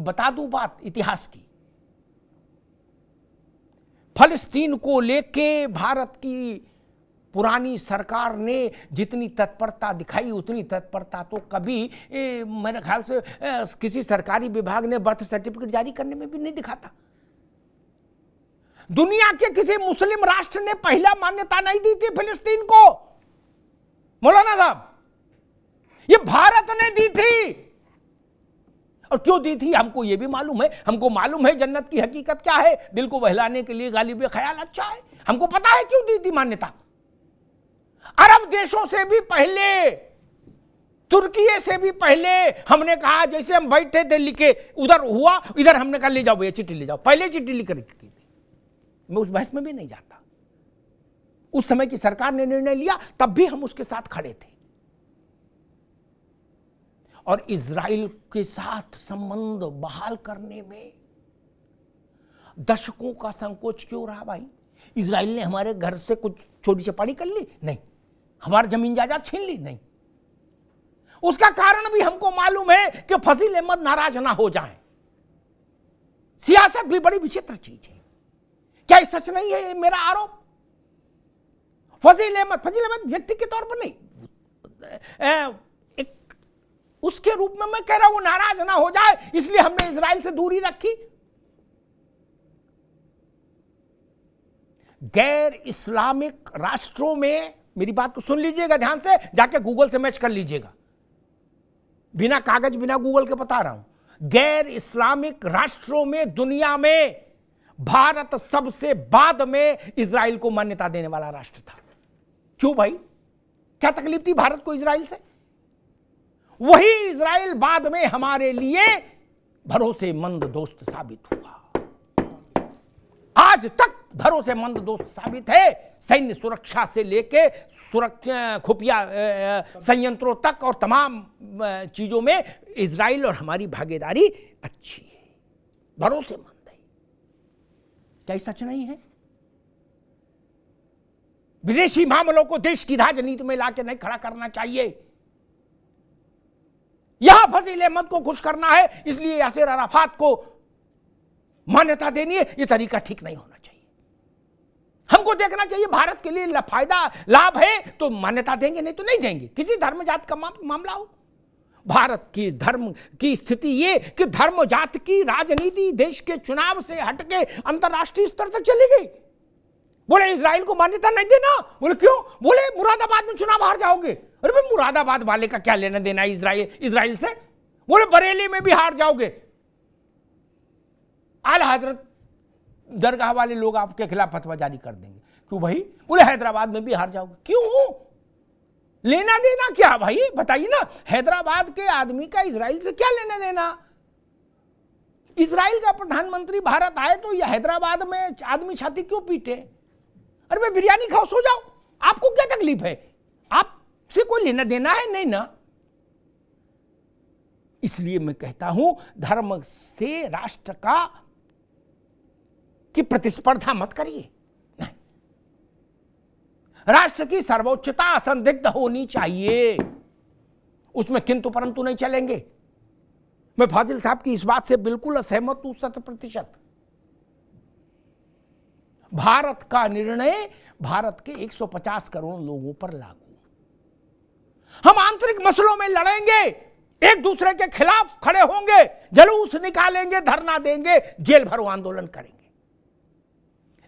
Speaker 1: बता दूं बात इतिहास की, फलस्तीन को लेके भारत की पुरानी सरकार ने जितनी तत्परता दिखाई, उतनी तत्परता तो कभी मेरे ख्याल से किसी सरकारी विभाग ने बर्थ सर्टिफिकेट जारी करने में भी नहीं दिखाता। दुनिया के किसी मुस्लिम राष्ट्र ने पहला मान्यता नहीं दी थी फिलिस्तीन को, मौलाना साहब, ये भारत ने दी थी। और क्यों दी थी हमको ये भी मालूम है। हमको मालूम है जन्नत की हकीकत क्या है, दिल को बहलाने के लिए गालिब ख्याल अच्छा है। हमको पता है क्यों दी थी मान्यता। अरब देशों से भी पहले, तुर्की से भी पहले हमने कहा, जैसे हम बैठे थे लिखे, उधर हुआ, इधर हमने कहा ले जाओ भैया चिट्ठी ले जाओ, पहले चिट्ठी लिख रखी थी। मैं उस बहस में भी नहीं जाता। उस समय की सरकार ने निर्णय लिया, तब भी हम उसके साथ खड़े थे। और इजराइल के साथ संबंध बहाल करने में दशकों का संकोच क्यों रहा भाई? इजराइल ने हमारे घर से कुछ चोरी चपाड़ी कर ली? नहीं। हमारी जमीन जायदाद छीन ली? नहीं। उसका कारण भी हमको मालूम है कि फजील अहमद नाराज ना हो जाएं। सियासत भी बड़ी विचित्र चीज है। क्या ये सच नहीं है ये मेरा आरोप? फजील अहमद व्यक्ति के तौर पर नहीं, एक उसके रूप में मैं कह रहा हूं, वो नाराज ना हो जाए इसलिए हमने इजराइल से दूरी रखी। गैर इस्लामिक राष्ट्रों में, मेरी बात को सुन लीजिएगा ध्यान से, जाके गूगल से मैच कर लीजिएगा, बिना कागज बिना गूगल के बता रहा हूं। गैर इस्लामिक राष्ट्रों में दुनिया में भारत सबसे बाद में इजराइल को मान्यता देने वाला राष्ट्र था। क्यों भाई? क्या तकलीफ थी भारत को इजराइल से? वही इजराइल बाद में हमारे लिए भरोसेमंद दोस्त साबित हुआ। आज तक भरोसेमंद दोस्त साबित है। सैन्य सुरक्षा से लेके खुफिया संयंत्रों तक और तमाम चीजों में इजराइल और हमारी भागीदारी अच्छी है, भरोसेमंद है। क्या सच नहीं है? विदेशी मामलों को देश की राजनीति में लाके नहीं खड़ा करना चाहिए। यहां फजील अहमद को खुश करना है इसलिए यासिर अराफात को मान्यता देनी है, यह तरीका ठीक नहीं होना चाहिए। हमको देखना चाहिए भारत के लिए फायदा लाभ है तो मान्यता देंगे, नहीं तो नहीं देंगे। किसी धर्म जात का मामला हो, भारत की धर्म की स्थिति ये कि धर्म जात की राजनीति देश के चुनाव से हटके अंतरराष्ट्रीय स्तर तक चली गई। बोले इजराइल को मान्यता नहीं देना, बोले क्यों? बोले मुरादाबाद में चुनाव हार जाओगे। अरे भाई मुरादाबाद वाले का क्या लेना देना इजराइल से? बोले बरेली में भी हार जाओगे, आला हजरत दरगाह वाले लोग आपके खिलाफ फतवा जारी कर देंगे। क्यों भाई? बोले हैदराबाद में भी हार जाओगे। क्यों? लेना देना क्या भाई? बताइए ना, हैदराबाद के आदमी का इजराइल से क्या लेना देना? इजराइल का प्रधानमंत्री भारत आए तो यह हैदराबाद में आदमी छाती क्यों पीटे? अरे भाई बिरयानी खाओ, सो जाओ, आपको क्या तकलीफ है? आपसे कोई लेना देना है नहीं ना। इसलिए मैं कहता हूं धर्म से राष्ट्र की प्रतिस्पर्धा मत करिए। राष्ट्र की सर्वोच्चता असंदिग्ध होनी चाहिए, उसमें किंतु परंतु नहीं चलेंगे। मैं फाजिल साहब की इस बात से बिल्कुल असहमत हूं 100%। भारत का निर्णय भारत के 150 करोड़ लोगों पर लागू। हम आंतरिक मसलों में लड़ेंगे, एक दूसरे के खिलाफ खड़े होंगे, जुलूस निकालेंगे, धरना देंगे, जेल भरो आंदोलन करेंगे।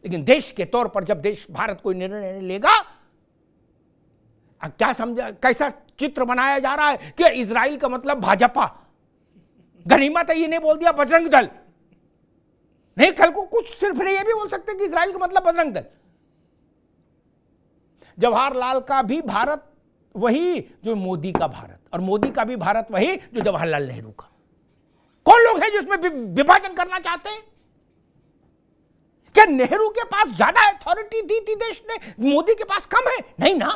Speaker 1: लेकिन देश के तौर पर जब देश भारत कोई निर्णय लेगा, क्या समझा, कैसा चित्र बनाया जा रहा है कि इजराइल का मतलब भाजपा, गनीमत है ये नहीं बोल दिया बजरंग दल। नहीं, कल को कुछ सिर्फ ये भी बोल सकते कि इजराइल का मतलब बजरंग दल। जवाहरलाल का भी भारत वही जो मोदी का भारत, और मोदी का भी भारत वही जो जवाहरलाल नेहरू का। कौन लोग हैं जो इसमें विभाजन करना चाहते हैं? क्या नेहरू के पास ज्यादा अथॉरिटी दी थी देश ने, मोदी के पास कम है? नहीं ना।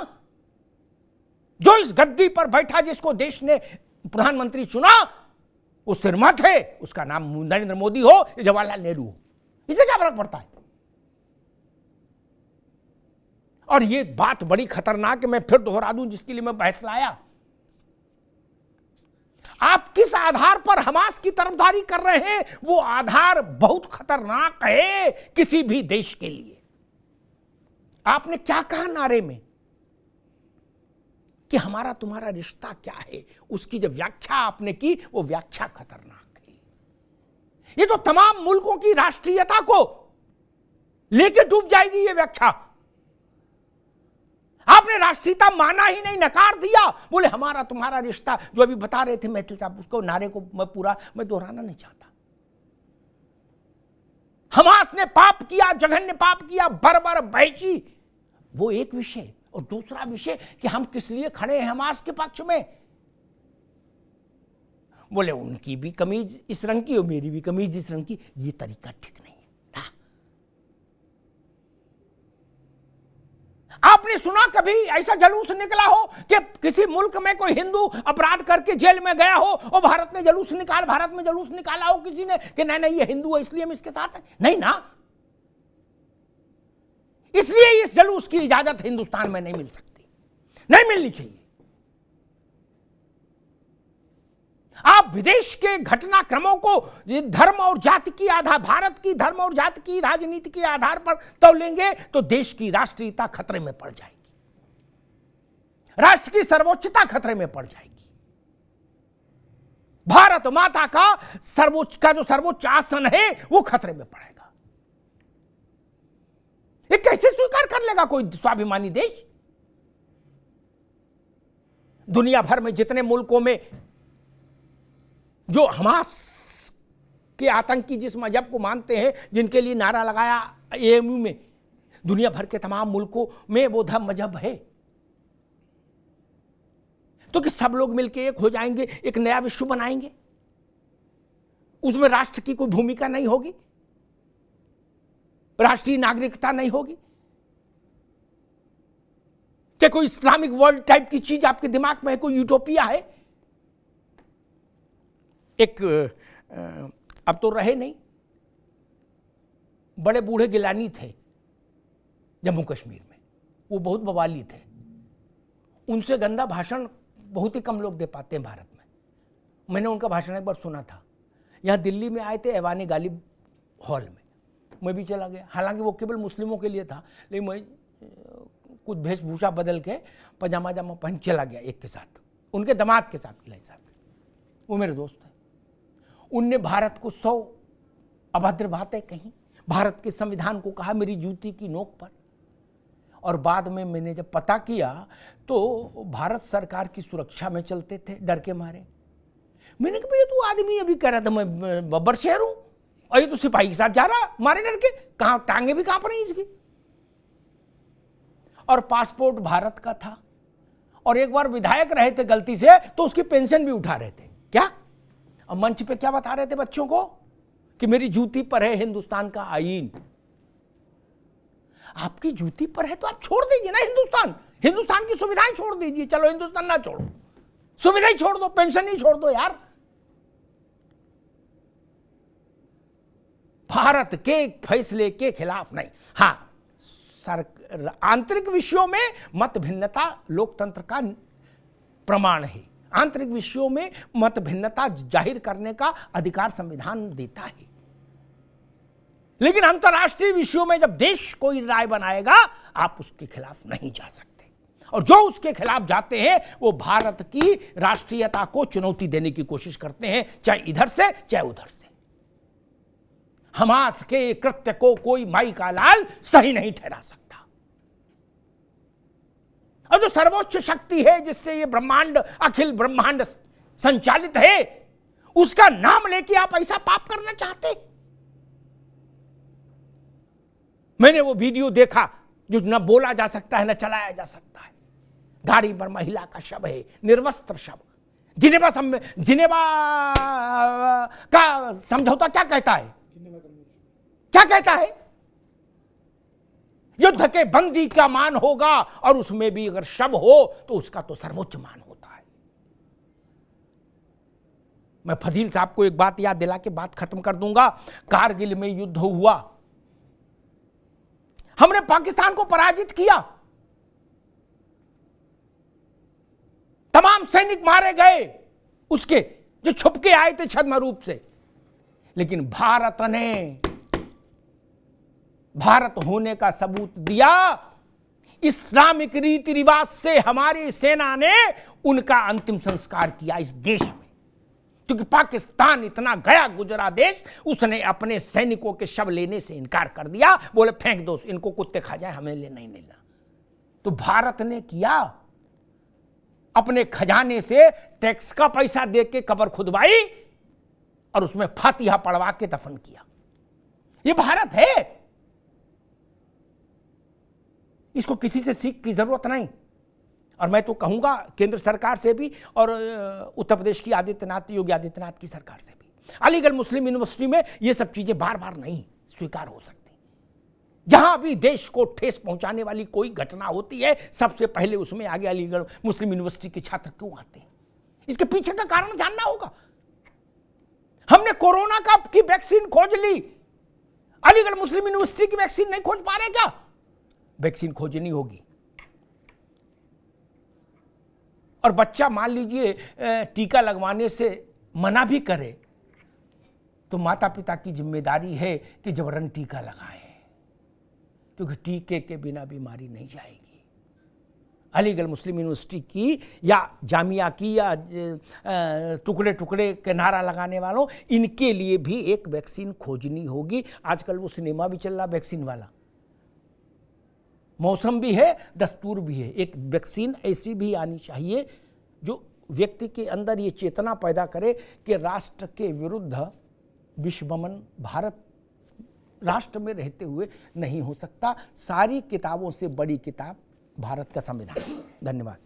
Speaker 1: जो इस गद्दी पर बैठा, जिसको देश ने प्रधानमंत्री चुना, वो सिरमत है, उसका नाम नरेंद्र मोदी हो या जवाहरलाल नेहरू हो, इससे क्या फर्क पड़ता है? और ये बात बड़ी खतरनाक है, मैं फिर दोहरा दूं जिसके लिए मैं बहस लाया। आप किस आधार पर हमास की तरफदारी कर रहे हैं, वो आधार बहुत खतरनाक है किसी भी देश के लिए। आपने क्या कहा नारे में कि हमारा तुम्हारा रिश्ता क्या है, उसकी जो व्याख्या आपने की वो व्याख्या खतरनाक है। ये तो तमाम मुल्कों की राष्ट्रीयता को लेके डूब जाएगी ये व्याख्या। आपने राष्ट्रीयता माना ही नहीं, नकार दिया। बोले हमारा तुम्हारा रिश्ता, जो अभी बता रहे थे मैथिल साहब, उसको नारे को मैं दोहराना नहीं चाहता। हमास ने पाप किया, जघन्य पाप किया, बर्बर बहशी, वो एक विषय। और दूसरा विषय कि हम किस लिए खड़े हैं हमास के पक्ष में। बोले उनकी भी कमीज इस रंग की और मेरी भी कमीज इस रंग की, ये तरीका ठीक नहीं है ना। आपने सुना कभी ऐसा जुलूस निकला हो कि किसी मुल्क में कोई हिंदू अपराध करके जेल में गया हो और भारत में जुलूस निकाला हो किसी ने कि नहीं नहीं ये हिंदू है इसलिए हम इसके साथ हैं? नहीं ना। इसलिए इस जुलूस की इजाजत हिंदुस्तान में नहीं मिल सकती, नहीं मिलनी चाहिए। आप विदेश के घटनाक्रमों को धर्म और जाति की आधार, भारत की धर्म और जाति की राजनीति के आधार पर तौलेंगे तो देश की राष्ट्रीयता खतरे में पड़ जाएगी, राष्ट्र की सर्वोच्चता खतरे में पड़ जाएगी। भारत माता का जो सर्वोच्च आसन है वो खतरे में पड़ेगा। ये कैसे स्वीकार कर लेगा कोई स्वाभिमानी देश? दुनिया भर में जितने मुल्कों में जो हमास के आतंकी जिस मजहब को मानते हैं, जिनके लिए नारा लगाया एएमयू में, दुनिया भर के तमाम मुल्कों में वो धर्म मजहब है। तो कि सब लोग मिलकर एक हो जाएंगे, एक नया विश्व बनाएंगे, उसमें राष्ट्र की कोई भूमिका नहीं होगी, राष्ट्रीय नागरिकता नहीं होगी? क्या कोई इस्लामिक वर्ल्ड टाइप की चीज आपके दिमाग में है? कोई यूटोपिया है? एक अब तो रहे नहीं, बड़े बूढ़े गिलानी थे जम्मू कश्मीर में, वो बहुत बवाली थे। उनसे गंदा भाषण बहुत ही कम लोग दे पाते हैं भारत में। मैंने उनका भाषण एक बार सुना था, यहाँ दिल्ली में आए थे ऐवान गालिब हॉल में, मैं भी चला गया। हालांकि वो केवल मुस्लिमों के लिए था, लेकिन मैं कुछ वेशभूषा बदल के पजामा जामा पहन चला गया एक के साथ, उनके दामाद के साथ खिलाई साहब, वो मेरे दोस्त हैं। उनने भारत को 100 अभद्र बातें कही, भारत के संविधान को कहा मेरी जूती की नोक पर। और बाद में मैंने जब पता किया तो भारत सरकार की सुरक्षा में चलते थे डर के मारे। मैंने कहा भैया तू आदमी अभी कह रहा था मैं बब्बर शहर हूं और ये तो सिपाही के साथ जा रहा मारे डर के, कहां टांगे भी कांप रही इसकी। और पासपोर्ट भारत का था और एक बार विधायक रहे थे गलती से तो उसकी पेंशन भी उठा रहे थे। क्या? और मंच पे क्या बता रहे थे बच्चों को कि मेरी जूती पर है हिंदुस्तान का आईन। आपकी जूती पर है तो आप छोड़ दीजिए ना हिंदुस्तान की सुविधाएं छोड़ दीजिए। चलो हिंदुस्तान ना छोड़ो, सुविधाएं छोड़ दो, पेंशन ही छोड़ दो यार। भारत के फैसले के खिलाफ नहीं। हां, आंतरिक विषयों में मत भिन्नता लोकतंत्र का प्रमाण है। आंतरिक विषयों में मत भिन्नता जाहिर करने का अधिकार संविधान देता है, लेकिन अंतर्राष्ट्रीय विषयों में जब देश कोई राय बनाएगा आप उसके खिलाफ नहीं जा सकते। और जो उसके खिलाफ जाते हैं वो भारत की राष्ट्रीयता को चुनौती देने की कोशिश करते हैं, चाहे इधर से चाहे उधर से। हमास के कृत्य को कोई माई का लाल सही नहीं ठहरा सकता। और जो सर्वोच्च शक्ति है जिससे ये ब्रह्मांड, अखिल ब्रह्मांड संचालित है, उसका नाम लेके आप ऐसा पाप करना चाहते? मैंने वो वीडियो देखा जो न बोला जा सकता है न चलाया जा सकता है। गाड़ी पर महिला का शव है, निर्वस्त्र शव। जिनेवा का समझौता क्या कहता है? क्या कहता है? युद्ध के बंदी का मान होगा और उसमें भी अगर शव हो तो उसका तो सर्वोच्च मान होता है। मैं फजील साहब को एक बात याद दिला के बात खत्म कर दूंगा। कारगिल में युद्ध हुआ, हमने पाकिस्तान को पराजित किया, तमाम सैनिक मारे गए उसके जो छुप के आए थे छद्म रूप से, लेकिन भारत होने का सबूत दिया। इस्लामिक रीति रिवाज से हमारी सेना ने उनका अंतिम संस्कार किया इस देश में, क्योंकि पाकिस्तान इतना गया गुजरा देश, उसने अपने सैनिकों के शव लेने से इनकार कर दिया, बोले फेंक दो इनको, कुत्ते खा जाए, हमें ले नहीं मिलना। तो भारत ने किया, अपने खजाने से टैक्स का पैसा दे के कब्र खुदवाई और उसमें फातिहा पढ़वा के दफन किया। ये भारत है, इसको किसी से सीख की जरूरत नहीं। और मैं तो कहूंगा केंद्र सरकार से भी और उत्तर प्रदेश की योगी आदित्यनाथ की सरकार से भी, अलीगढ़ मुस्लिम यूनिवर्सिटी में ये सब चीजें बार बार नहीं स्वीकार हो सकती। जहां भी देश को ठेस पहुंचाने वाली कोई घटना होती है, सबसे पहले उसमें आगे अलीगढ़ मुस्लिम यूनिवर्सिटी के छात्र क्यों आते हैं? इसके पीछे का कारण जानना होगा। हमने कोरोना का की वैक्सीन खोज ली, अलीगढ़ मुस्लिम यूनिवर्सिटी की वैक्सीन नहीं खोज पा रहे क्या? वैक्सीन खोजनी होगी। और बच्चा मान लीजिए टीका लगवाने से मना भी करे तो माता पिता की जिम्मेदारी है कि जबरन टीका लगाएं, क्योंकि टीके के बिना बीमारी नहीं जाएगी। अलीगढ़ मुस्लिम यूनिवर्सिटी की या जामिया की या टुकड़े टुकड़े के नारा लगाने वालों, इनके लिए भी एक वैक्सीन खोजनी होगी। आजकल वो सिनेमा भी चल रहा वैक्सीन वाला, मौसम भी है, दस्तूर भी है। एक वैक्सीन ऐसी भी आनी चाहिए जो व्यक्ति के अंदर ये चेतना पैदा करे कि राष्ट्र के विरुद्ध विश्वमन भारत राष्ट्र में रहते हुए नहीं हो सकता। सारी किताबों से बड़ी किताब भारत का संविधान। धन्यवाद।